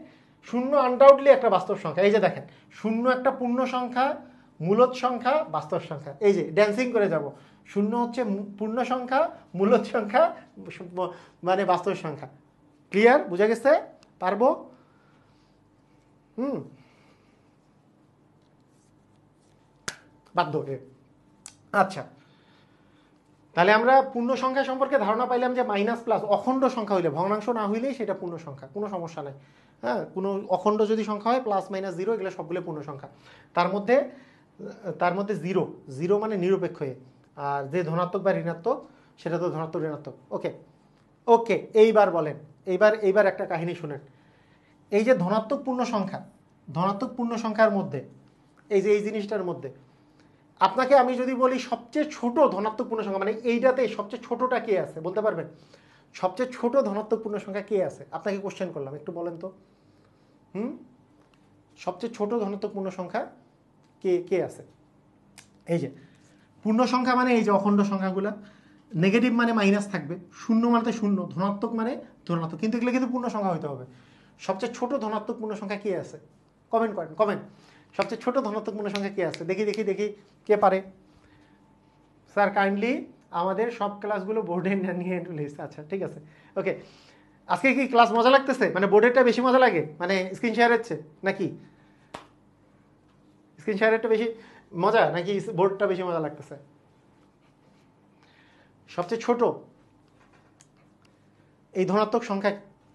শূন্য আনডাউটলি একটা বাস্তব সংখ্যা। এই যে দেখেন, শূন্য একটা পূর্ণ সংখ্যা, মূলদ সংখ্যা, বাস্তব সংখ্যা। এই যে ড্যান্সিং করে যাব, শূন্য হচ্ছে পূর্ণ সংখ্যা, মূলদ সংখ্যা, মানে বাস্তব সংখ্যা। ক্লিয়ার? বুঝা গেছে? পারবো? বাধ্য। আচ্ছা, তাহলে আমরা পূর্ণ সংখ্যা সম্পর্কে ধারণা পাইলাম যে মাইনাস প্লাস অখণ্ড সংখ্যা হইলে, ভগ্নাংশ না হইলেই সেটা পূর্ণ সংখ্যা, কোনো সমস্যা নাই। হ্যাঁ, কোনো অখণ্ড যদি সংখ্যা হয়, প্লাস মাইনাস জিরো এগুলো সবগুলো পূর্ণ সংখ্যা। তার মধ্যে জিরো, জিরো মানে নিরপেক্ষ, আর যে ধনাত্মক বা ঋণাত্মক সেটা তো ধনাত্মক ঋণাত্মক। ওকে ওকে, এইবার বলেন, এইবার একটা কাহিনী শুনেন। এই যে ধনাত্মক পূর্ণ সংখ্যা, ধনাত্মক পূর্ণ সংখ্যার মধ্যে এই যে এই জিনিসটার মধ্যে আপনাকে আমি যদি বলি সবচেয়ে ছোট ধনাত্মক পূর্ণ সংখ্যা, মানে এইটাতে সবচেয়ে ছোটটা কে আছে বলতে পারবেন? সবচেয়ে ছোট ধনাত্মক পূর্ণ সংখ্যা কে আছে? আপনাকে কোশ্চেন করলাম, একটু বলেন তো। সবচেয়ে ছোট ধনাত্মক পূর্ণ সংখ্যা কে আছে? এই যে পূর্ণ সংখ্যা মানে এই যে অখণ্ড সংখ্যাগুলো, নেগেটিভ মানে মাইনাস থাকবে, শূন্য মানে শূন্য, ধনাত্মক মানে ধনাত্মক, কিন্তু এগুলো কিন্তু পূর্ণ সংখ্যা হইতে হবে। সবচেয়ে ছোট ধনাত্মক পূর্ণ সংখ্যা কে আছে? কমেন্ট করেন, কমেন্ট। সবচেয়ে ছোট ধনাত্মক পূর্ণ সংখ্যা কে আছে? দেখি দেখি দেখি কে পারে। স্যার কাইন্ডলি আমাদের সব ক্লাসগুলো বোর্ডে নিয়ে লিস্ট। আচ্ছা ঠিক আছে, ওকে। আজকে কি ক্লাস মজা লাগতেছে? মানে বোর্ডেরটা বেশি মজা লাগে, মানে স্ক্রিন শেয়ারের চেয়ে নাকি? স্ক্রিন শেয়ারেরটা বেশি মজা নাকি বোর্ডটা বেশি মজা লাগতেছে? সবচেয়ে ছোট এই ধনাত্মক সংখ্যা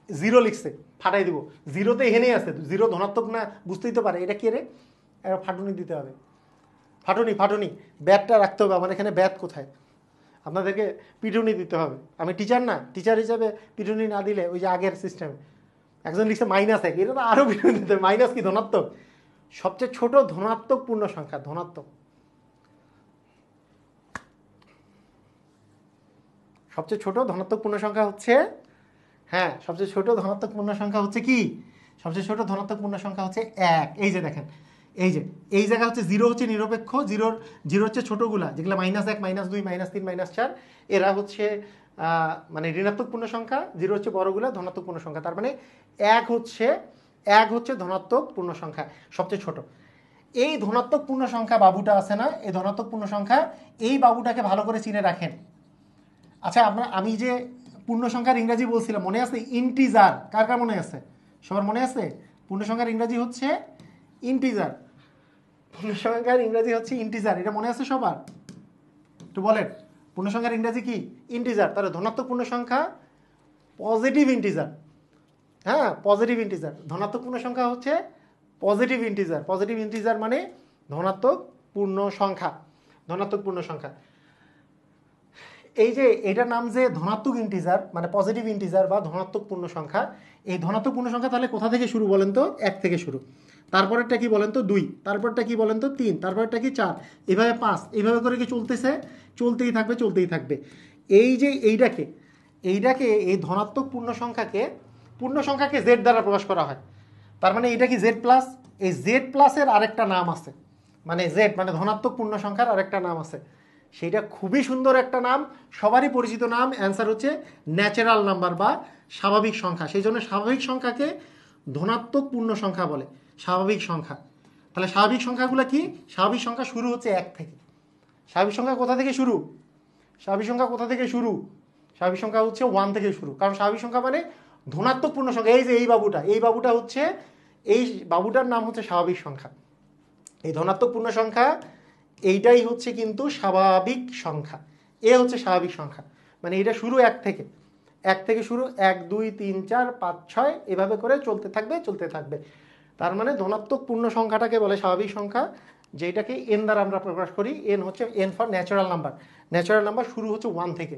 জিরো লিখছে, ফাটাই দিব। জিরোতে এখানেই আছে, জিরো ধনাত্মক না বুঝতেই তো পারে। এটা কে রে? ফাটুনি দিতে হবে, ফাটুনি। ব্যাটটা রাখতে হবে আমার এখানে। ব্যাট কোথায়? আপনাদেরকে পিটুনি দিতে হবে। আমি টিচার না, টিচার হিসাবে পিটুনি না দিলে ওই যে আগের সিস্টেম, একজন লিখছে মাইনাস এক, এটা তো আরও পিটুনি দিতে হবে। মাইনাস কি ধনাত্মক? সবচেয়ে ছোট ধনাত্মক পূর্ণ সংখ্যা, ধনাত্মক। সবচেয়ে ছোট ধনাত্মক পূর্ণ সংখ্যা হচ্ছে, হ্যাঁ, সবচেয়ে ছোট ধনাত্মক পূর্ণ সংখ্যা হচ্ছে কি? সবচেয়ে ছোট ধনাত্মক পূর্ণ সংখ্যা হচ্ছে এক। এই যে দেখেন, এই যে এই জায়গা হচ্ছে জিরো হচ্ছে নিরপেক্ষ, জিরো হচ্ছে ছোটগুলা যেগুলো মাইনাস এক, মাইনাস দুই, মাইনাস তিন, মাইনাস চার, এরা হচ্ছে মানে ঋণাত্মক পূর্ণ সংখ্যা, জিরো হচ্ছে বড়গুলা ধনাত্মক পূর্ণ সংখ্যা। তার মানে এক হচ্ছে ধনাত্মক পূর্ণ সংখ্যা, সবচেয়ে ছোট। এই ধনাত্মক পূর্ণ সংখ্যা বাবুটা আছে না, এই ধনাত্মক পূর্ণ সংখ্যা, এই বাবুটাকে ভালো করে চিনে রাখেন। আচ্ছা, আমি যে পূর্ণ সংখ্যার ইংরাজি বলছিলাম মনে আছে? ইন্টিজার। কার কার মনে আছে? সবার মনে আছে? পূর্ণ সংখ্যার ইংরাজি হচ্ছে ইন্টিজার। পূর্ণ সংখ্যার ইংরাজি হচ্ছে ইন্টিজার, এটা মনে আছে সবার? একটু বলেন, পূর্ণ সংখ্যার ইংরাজি কি? ইন্টিজার। তাহলে ধনাত্মক পূর্ণ সংখ্যা পজিটিভ ইন্টিজার। হ্যাঁ, পজিটিভ ইন্টিজার। ধনাত্মক পূর্ণ সংখ্যা হচ্ছে পজিটিভ ইন্টিজার। পজিটিভ ইন্টিজার মানে ধনাত্মক পূর্ণ সংখ্যা। ধনাত্মক পূর্ণ সংখ্যা, এই যে এটার নাম যে ধনাত্মক ইন্টিজার মানে পজিটিভ ইন্টিজার বা ধনাত্মক পূর্ণ সংখ্যা। এই ধনাত্মক পূর্ণ সংখ্যা তাহলে কোথা থেকে শুরু বলেন তো? 1 থেকে শুরু। তারপরেরটা কি বলেন তো? 2। তারপরটা কি বলেন তো? 3। তারপরটা কি? 4। এভাবে 5। এইভাবে করে কি চলতেছে? চলতেই থাকবে, চলতেই থাকবে। এই যে এইটাকে এই ধনাত্মক পূর্ণ সংখ্যাকে জেড দ্বারা প্রকাশ করা হয়। তার মানে এটা কি জেড প্লাস? এই জেড প্লাসের আরেকটা নাম আছে, মানে জেড মানে ধনাত্মক পূর্ণ সংখ্যার আরেকটা নাম আছে। সেইটা খুবই সুন্দর একটা নাম, সবারই পরিচিত নাম। অ্যান্সার হচ্ছে ন্যাচারাল নাম্বার বা স্বাভাবিক সংখ্যা। সেই জন্য স্বাভাবিক সংখ্যাকে ধনাত্মক পূর্ণ সংখ্যা বলে, স্বাভাবিক সংখ্যা। তাহলে স্বাভাবিক সংখ্যাগুলো কি? স্বাভাবিক সংখ্যা শুরু হচ্ছে 1 থেকে। স্বাভাবিক সংখ্যা কোথা থেকে শুরু? স্বাভাবিক সংখ্যা কোথা থেকে শুরু? স্বাভাবিক সংখ্যা হচ্ছে 1 থেকে শুরু। কারণ স্বাভাবিক সংখ্যা মানে ধনাত্মক পূর্ণ সংখ্যা। এই যে এই বাবুটা হচ্ছে, এই বাবুটার নাম হচ্ছে স্বাভাবিক সংখ্যা। এই ধনাত্মক পূর্ণ সংখ্যা এইটাই হচ্ছে কিন্তু স্বাভাবিক সংখ্যা। এ হচ্ছে স্বাভাবিক সংখ্যা, মানে এটা শুরু 1 থেকে। 1 থেকে শুরু, 1 2 3 4 5 6 এভাবে করে চলতে থাকবে। তার মানে ধনাত্মক পূর্ণ সংখ্যাটাকে বলে স্বাভাবিক সংখ্যা, যেটাকে এন দ্বারা আমরা প্রকাশ করি। এন হচ্ছে N for natural number. Natural number শুরু হচ্ছে 1 থেকে।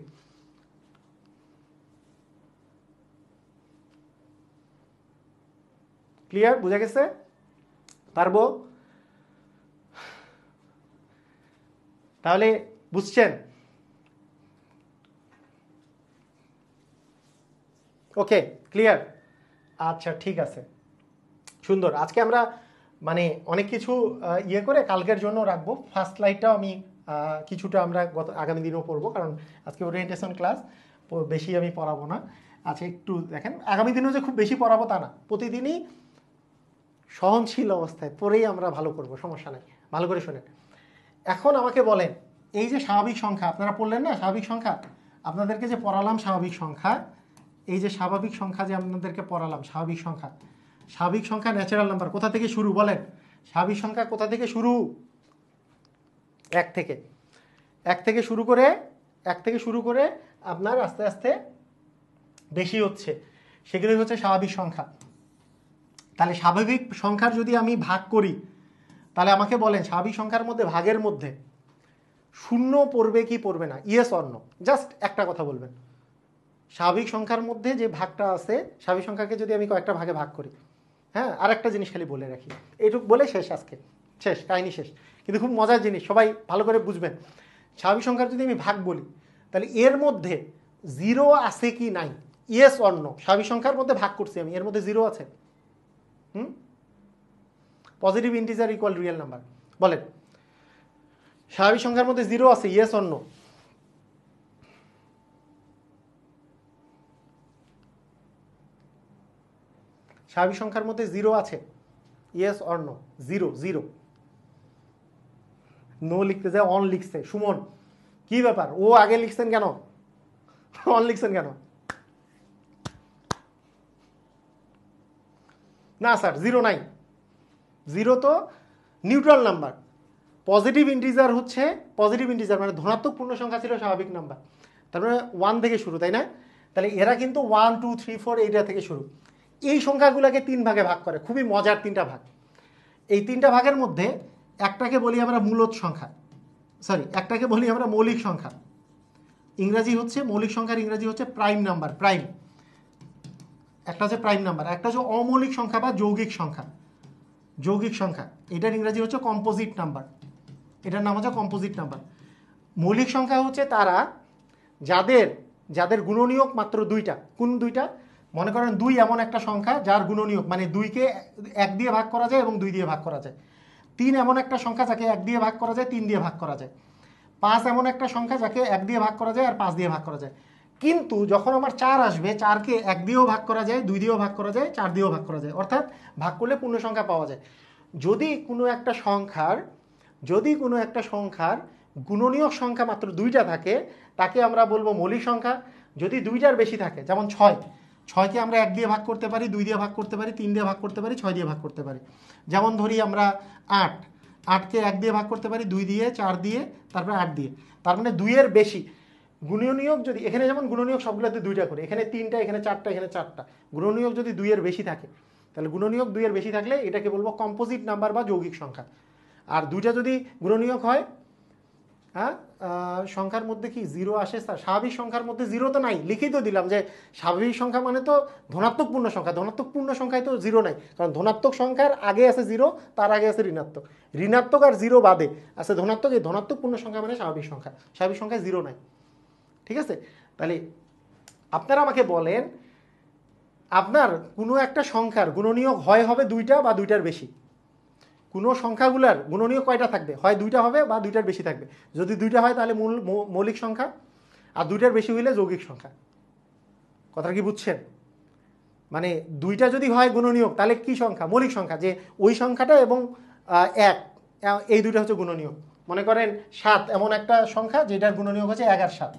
ক্লিয়ার? বুঝা গেছে? পারবো? তাহলে বুঝছেন? ওকে, ক্লিয়ার? আচ্ছা, ঠিক আছে, সুন্দর। আজকে আমরা মানে অনেক কিছু ইয়ে করে কালকের জন্য রাখবো। ফার্স্ট স্লাইডটাও আমি কিছুটা আমরা আগামী দিনেও পড়বো, কারণ আজকে ওরিয়েন্টেশন ক্লাস, বেশি আমি পড়াবো না। আচ্ছা, একটু দেখেন, আগামী দিনেও যে খুব বেশি পড়াবো তা না, প্রতিদিনই সহনশীল অবস্থায় পড়েই আমরা ভালো করব, সমস্যা নেই। ভালো করে শোনেন। এখন আমাকে বলেন, এই যে স্বাভাবিক সংখ্যা আপনারা পড়লেন না, স্বাভাবিক সংখ্যা আপনাদেরকে যে পড়ালাম, স্বাভাবিক সংখ্যা, এই যে স্বাভাবিক সংখ্যা যে আপনাদেরকে পড়ালাম, স্বাভাবিক সংখ্যা ন্যাচারাল নাম্বার কোথা থেকে শুরু বলেন? স্বাভাবিক সংখ্যা কোথা থেকে শুরু? 1 থেকে। 1 থেকে শুরু করে আপনার আস্তে আস্তে বেশি হচ্ছে, সেগুলোই হচ্ছে স্বাভাবিক সংখ্যা। তাহলে স্বাভাবিক সংখ্যার যদি আমি ভাগ করি, তাহলে আমাকে বলেন স্বাভাবিক সংখ্যার মধ্যে ভাগের মধ্যে শূন্য পড়বে কি পড়বে না? ইয়েস অর নো, জাস্ট একটা কথা বলবেন। স্বাভাবিক সংখ্যার মধ্যে যে ভাগটা আছে, স্বাভাবিক সংখ্যাকে যদি আমি কয়েকটা ভাগে ভাগ করি, হ্যাঁ, আর একটা জিনিস খালি বলে রাখি, এইটুকু বলে শেষ, আজকে শেষ, কাহিনী শেষ। কিন্তু খুব মজার জিনিস, সবাই ভালো করে বুঝবেন। স্বাভাবিক সংখ্যার যদি আমি ভাগ বলি, তাহলে এর মধ্যে জিরো আছে কি নাই? Yes or no. স্বাভাবিক সংখ্যার মধ্যে ভাগ করছি আমি, এর মধ্যে জিরো আছে? Positive integer equal real number, বলেন স্বাভাবিক সংখ্যার মধ্যে জিরো আছে? Yes or no? স্বাভাবিক সংখ্যার মধ্যে জিরো আছে? Yes or no? Zero. No লিখতে যায় অন লিখছে। সুমন, কি ব্যাপার? ও আগে লিখছেন কেন, অন লিখছেন কেন? না স্যার, জিরো নাই। জিরো তো নিউট্রাল নাম্বার। পজিটিভ ইন্টিজার হচ্ছে, পজিটিভ ইন্টিজার মানে ধনাত্মক পূর্ণ সংখ্যা ছিল স্বাভাবিক নাম্বার, তার মানে 1 থেকে শুরু, তাই না? তাহলে এরা কিন্তু 1 2 3 4 এইটা থেকে শুরু। এই সংখ্যাগুলোকে 3 ভাগে ভাগ করে, খুবই মজার 3টা ভাগ। এই 3টা ভাগের মধ্যে একটাকে বলি আমরা মূলদ সংখ্যা, একটাকে বলি আমরা মৌলিক সংখ্যা। ইংরাজি হচ্ছে মৌলিক সংখ্যার ইংরাজি হচ্ছে প্রাইম নাম্বার, প্রাইম। একটা হচ্ছে প্রাইম নাম্বার, একটা হচ্ছে অমৌলিক সংখ্যা বা যৌগিক সংখ্যা। এটার ইংরাজি হচ্ছে কম্পোজিট নাম্বার, এটার নাম হচ্ছে কম্পোজিট নাম্বার। মৌলিক সংখ্যা হচ্ছে তারা যাদের গুণনীয়ক মাত্র 2টা। কোন 2টা? মনে করেন 2 এমন একটা সংখ্যা যার গুণনীয়ক মানে 2কে 1 দিয়ে ভাগ করা যায় এবং 2 দিয়ে ভাগ করা যায়। 3 এমন একটা সংখ্যা যাকে 1 দিয়ে ভাগ করা যায়, 3 দিয়ে ভাগ করা যায়। 5 এমন একটা সংখ্যা যাকে 1 দিয়ে ভাগ করা যায় আর 5 দিয়ে ভাগ করা যায়। কিন্তু যখন আমার 4 আসবে, 4কে 1 দিয়েও ভাগ করা যায়, 2 দিয়েও ভাগ করা যায়, 4 দিয়েও ভাগ করা যায়, অর্থাৎ ভাগ করলে পূর্ণ সংখ্যা পাওয়া যায়। যদি কোনো একটা সংখ্যার গুণনীয়ক সংখ্যা মাত্র 2টা থাকে তাকে আমরা বলবো মৌলিক সংখ্যা। যদি 2টার বেশি থাকে, যেমন 6কে আমরা 1 দিয়ে ভাগ করতে পারি, 2 দিয়ে ভাগ করতে পারি, 3 দিয়ে ভাগ করতে পারি, 6 দিয়ে ভাগ করতে পারি। যেমন ধরি আমরা 8কে 1 দিয়ে ভাগ করতে পারি, 2 দিয়ে, 4 দিয়ে, তারপরে 8 দিয়ে। তার মানে 2-এর বেশি গুণনীয়ক যদি, এখানে যেমন গুণনীয়ক সবগুলোতে 2টা করে, এখানে 3টা, এখানে 4টা, এখানে 4টা, গুণনীয়ক যদি 2-এর বেশি থাকে তাহলে গুণনীয়ক 2-এর বেশি থাকলে এটাকে বলবো কম্পোজিট নাম্বার বা যৌগিক সংখ্যা। আর 2টা যদি গুণনীয়ক হয়, হ্যাঁ, সংখ্যার মধ্যে কি 0 আসে? স্বাভাবিক সংখ্যার মধ্যে 0 তো নাই, লিখেই তো দিলাম যে স্বাভাবিক সংখ্যা মানে তো ধনাত্মক পূর্ণ সংখ্যা। ধনাত্মক পূর্ণ সংখ্যায় তো 0 নাই, কারণ ধনাত্মক সংখ্যার আগে আছে 0, তার আগে আছে ঋণাত্মক। ঋণাত্মক আর 0 বাদে আছে ধনাত্মক। এই ধনাত্মক পূর্ণ সংখ্যা মানে স্বাভাবিক সংখ্যা। স্বাভাবিক সংখ্যায় 0 নাই। ঠিক আছে? তাহলে আপনারা আমাকে বলেন, আপনার কোনো একটা সংখ্যার গুণনীয়ক হবে 2টা বা 2টার বেশি। কোনো সংখ্যাগুলোর গুণনীয়ক কয়টা থাকবে? হয় 2টা হবে বা 2টার বেশি থাকবে। যদি 2টা হয় তাহলে মৌলিক সংখ্যা, আর 2টার বেশি হইলে যৌগিক সংখ্যা। কথা কি বুঝছেন? মানে 2টা যদি হয় গুণনীয়ক তাহলে কি সংখ্যা? মৌলিক সংখ্যা। যে ওই সংখ্যাটা এবং 1, এই 2টা হচ্ছে গুণনীয়ক। মনে করেন 7 এমন একটা সংখ্যা যেটার গুণনীয়ক হচ্ছে 1 আর 7,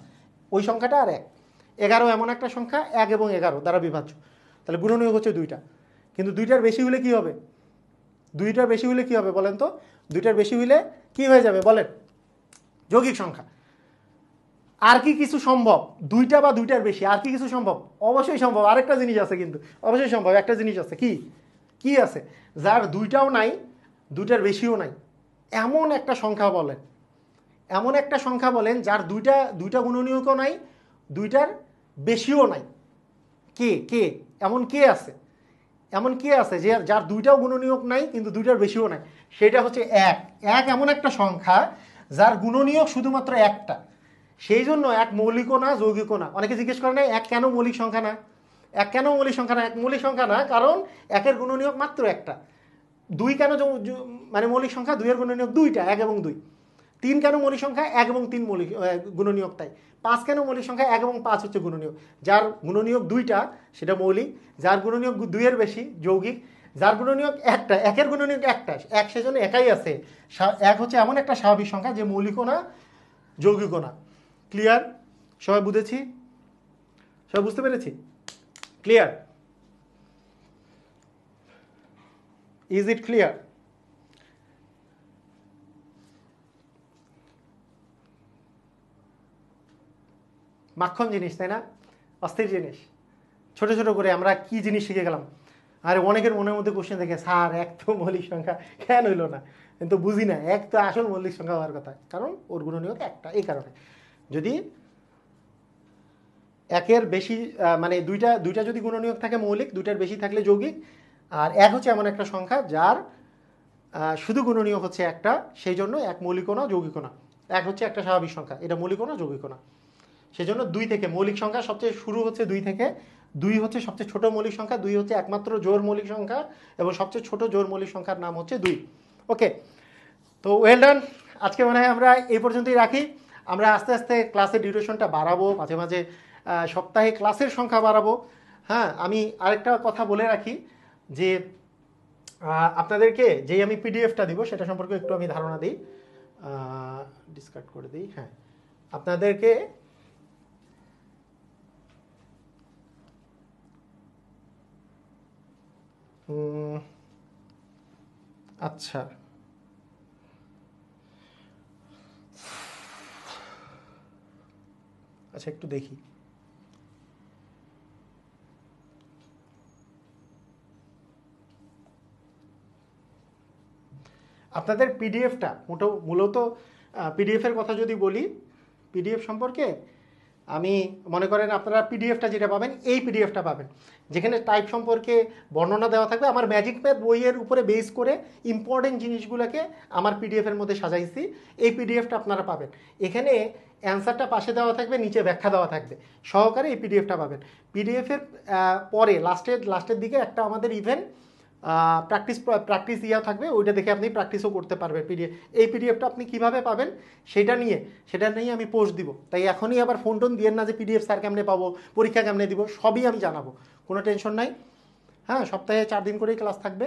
ওই সংখ্যাটা আর 1। 11 এমন একটা সংখ্যা 1 এবং 11 দ্বারা বিভাজ্য, তাহলে গুণনীয়ক হচ্ছে 2টা। কিন্তু 2টার বেশি হলে কি হবে? 2টার বেশি হলে কি হবে বলেন তো? 2টার বেশি হলে কি হয়ে যাবে বলেন? যৌগিক সংখ্যা। আর কি কিছু সম্ভব? 2টা বা 2টার বেশি আর কি কিছু সম্ভব? অবশ্যই সম্ভব। আরেকটা জিনিস আছে, কিন্তু অবশ্যই সম্ভব। একটা জিনিস আছে, কি আছে? যার 2টাও নাই, 2টার বেশিও নাই, এমন একটা সংখ্যা বলেন। এমন একটা সংখ্যা বলেন যার 2টা গুণনীয়কও নাই, 2টার বেশিও নাই। কে এমন কে আছে? এমন কে আছে যে যার 2টাও গুণনীয়ক নাই কিন্তু 2টার বেশিও নাই? সেটা হচ্ছে 1 এমন একটা সংখ্যা যার গুণনীয়ক শুধুমাত্র একটা। সেই জন্য 1 মৌলিকও না, যৌগিকও না। অনেকে জিজ্ঞেস করে না 1 কেন মৌলিক সংখ্যা না? 1 কেন মৌলিক সংখ্যা না? 1 মৌলিক সংখ্যা না কারণ 1-এর গুণনীয়ক মাত্র একটা। 2 কেন মানে মৌলিক সংখ্যা? 2-এর গুণনীয়ক 2টা, 1 এবং 2। 3 কেন মৌলিক সংখ্যা? 1 এবং 3 মৌলিক গুণনীয়ক তাই। 5 কেন মৌলিক সংখ্যা? 1 এবং 5 হচ্ছে গুণনীয়ক। যার গুণনীয়ক 2টা সেটা মৌলিক, যার গুণনীয়ক 2-এর বেশি যৌগিক, যার গুণনীয়ক একটা, 1-এর গুণনীয়ক একটা, 1 সেজন্য একাই আছে। 1 হচ্ছে এমন একটা স্বাভাবিক সংখ্যা যে মৌলিকও না, যৌগিকও না। ক্লিয়ার? সবাই বুঝেছি? সবাই বুঝতে পেরেছি? ক্লিয়ার? Is it clear? মাখন জিনিস, তাই না? অস্থির জিনিস। ছোট ছোট করে আমরা কি জিনিস শিখে গেলাম। আর অনেকের মনের মধ্যে কোশ্চেন থাকে, স্যার 1 তো মৌলিক সংখ্যা, কেন হইলো না? কিন্তু বুঝি না, 1 তো আসল মৌলিক সংখ্যা হওয়ার কথা, কারণ ওর গুণনীয়ক একটা। এই কারণে যদি 1-এর বেশি, মানে 2টা যদি গুণনীয়ক থাকে মৌলিক, 2টার বেশি থাকলে যৌগিক। আর 1 হচ্ছে এমন একটা সংখ্যা যার শুধু গুণনীয়ক হচ্ছে একটা, সেই জন্য 1 মৌলিকও না, যৌগিকও না। 1 হচ্ছে একটা স্বাভাবিক সংখ্যা, এটা মৌলিকও না, যৌগিকও না। সেই জন্য 2 থেকে মৌলিক সংখ্যা সবচেয়ে শুরু হচ্ছে 2 থেকে। 2 হচ্ছে সবচেয়ে ছোট মৌলিক সংখ্যা, 2 হচ্ছে একমাত্র জোড় মৌলিক সংখ্যা, এবং সবচেয়ে ছোট জোড় মৌলিক সংখ্যার নাম হচ্ছে 2। ওকে, তো ওয়েল ডান। আজকে মনে হয় আমরা এই পর্যন্তই রাখি। আমরা আস্তে আস্তে ক্লাসের ডিউরেশনটা বাড়াবো, মাঝে মাঝে সপ্তাহে ক্লাসের সংখ্যা বাড়াবো। হ্যাঁ, আমি আরেকটা কথা বলে রাখি যে আপনাদেরকে যেই আমি পিডিএফটা দিব সেটা সম্পর্কে একটু আমি ধারণা দিই, ডিসকার্ড করে দিই। হ্যাঁ, আপনাদেরকে আচ্ছা, আচ্ছা একটু দেখি। আপনাদের পিডিএফটা মূলত পিডিএফের কথা যদি বলি, পিডিএফ সম্পর্কে আমি মনে করেন আপনারা পিডিএফটা যেটা পাবেন, এই পিডিএফটা পাবেন যেখানে টাইপ সম্পর্কে বর্ণনা দেওয়া থাকবে। আমার ম্যাজিক ম্যাপ বইয়ের উপরে বেস করে ইম্পর্টেন্ট জিনিসগুলোকে আমার পিডিএফের মধ্যে সাজাইছি। এই পিডিএফটা আপনারা পাবেন। এখানে অ্যান্সারটা পাশে দেওয়া থাকবে, নিচে ব্যাখ্যা দেওয়া থাকবে সহকারে, এই পিডিএফটা পাবেন। পিডিএফের পরে লাস্টের দিকে একটা আমাদের ইভেন্ট প্র্যাকটিস ইয়া থাকবে, ওইটা দেখে আপনি প্র্যাকটিসও করতে পারবেন। এই পিডিএফটা আপনি কিভাবে পাবেন সেটা নিয়ে আমি পোস্ট দিব। তাই এখনই আবার ফোন টোন দিয়ে না যে পিডিএফ স্যার কেমনে পাবো, পরীক্ষা কেমনে দিব, সবই আমি জানাবো, কোনো টেনশন নাই। হ্যাঁ, সপ্তাহে 4 দিন করেই ক্লাস থাকবে।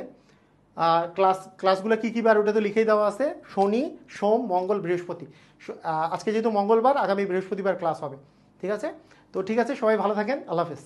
ক্লাসগুলো কী কী বার ওটা তো লিখেই দেওয়া আছে, শনি, সোম, মঙ্গল, বৃহস্পতি। আজকে যেহেতু মঙ্গলবার, আগামী বৃহস্পতিবার ক্লাস হবে। ঠিক আছে? তো ঠিক আছে, সবাই ভালো থাকেন, আল্লাহ হাফেজ।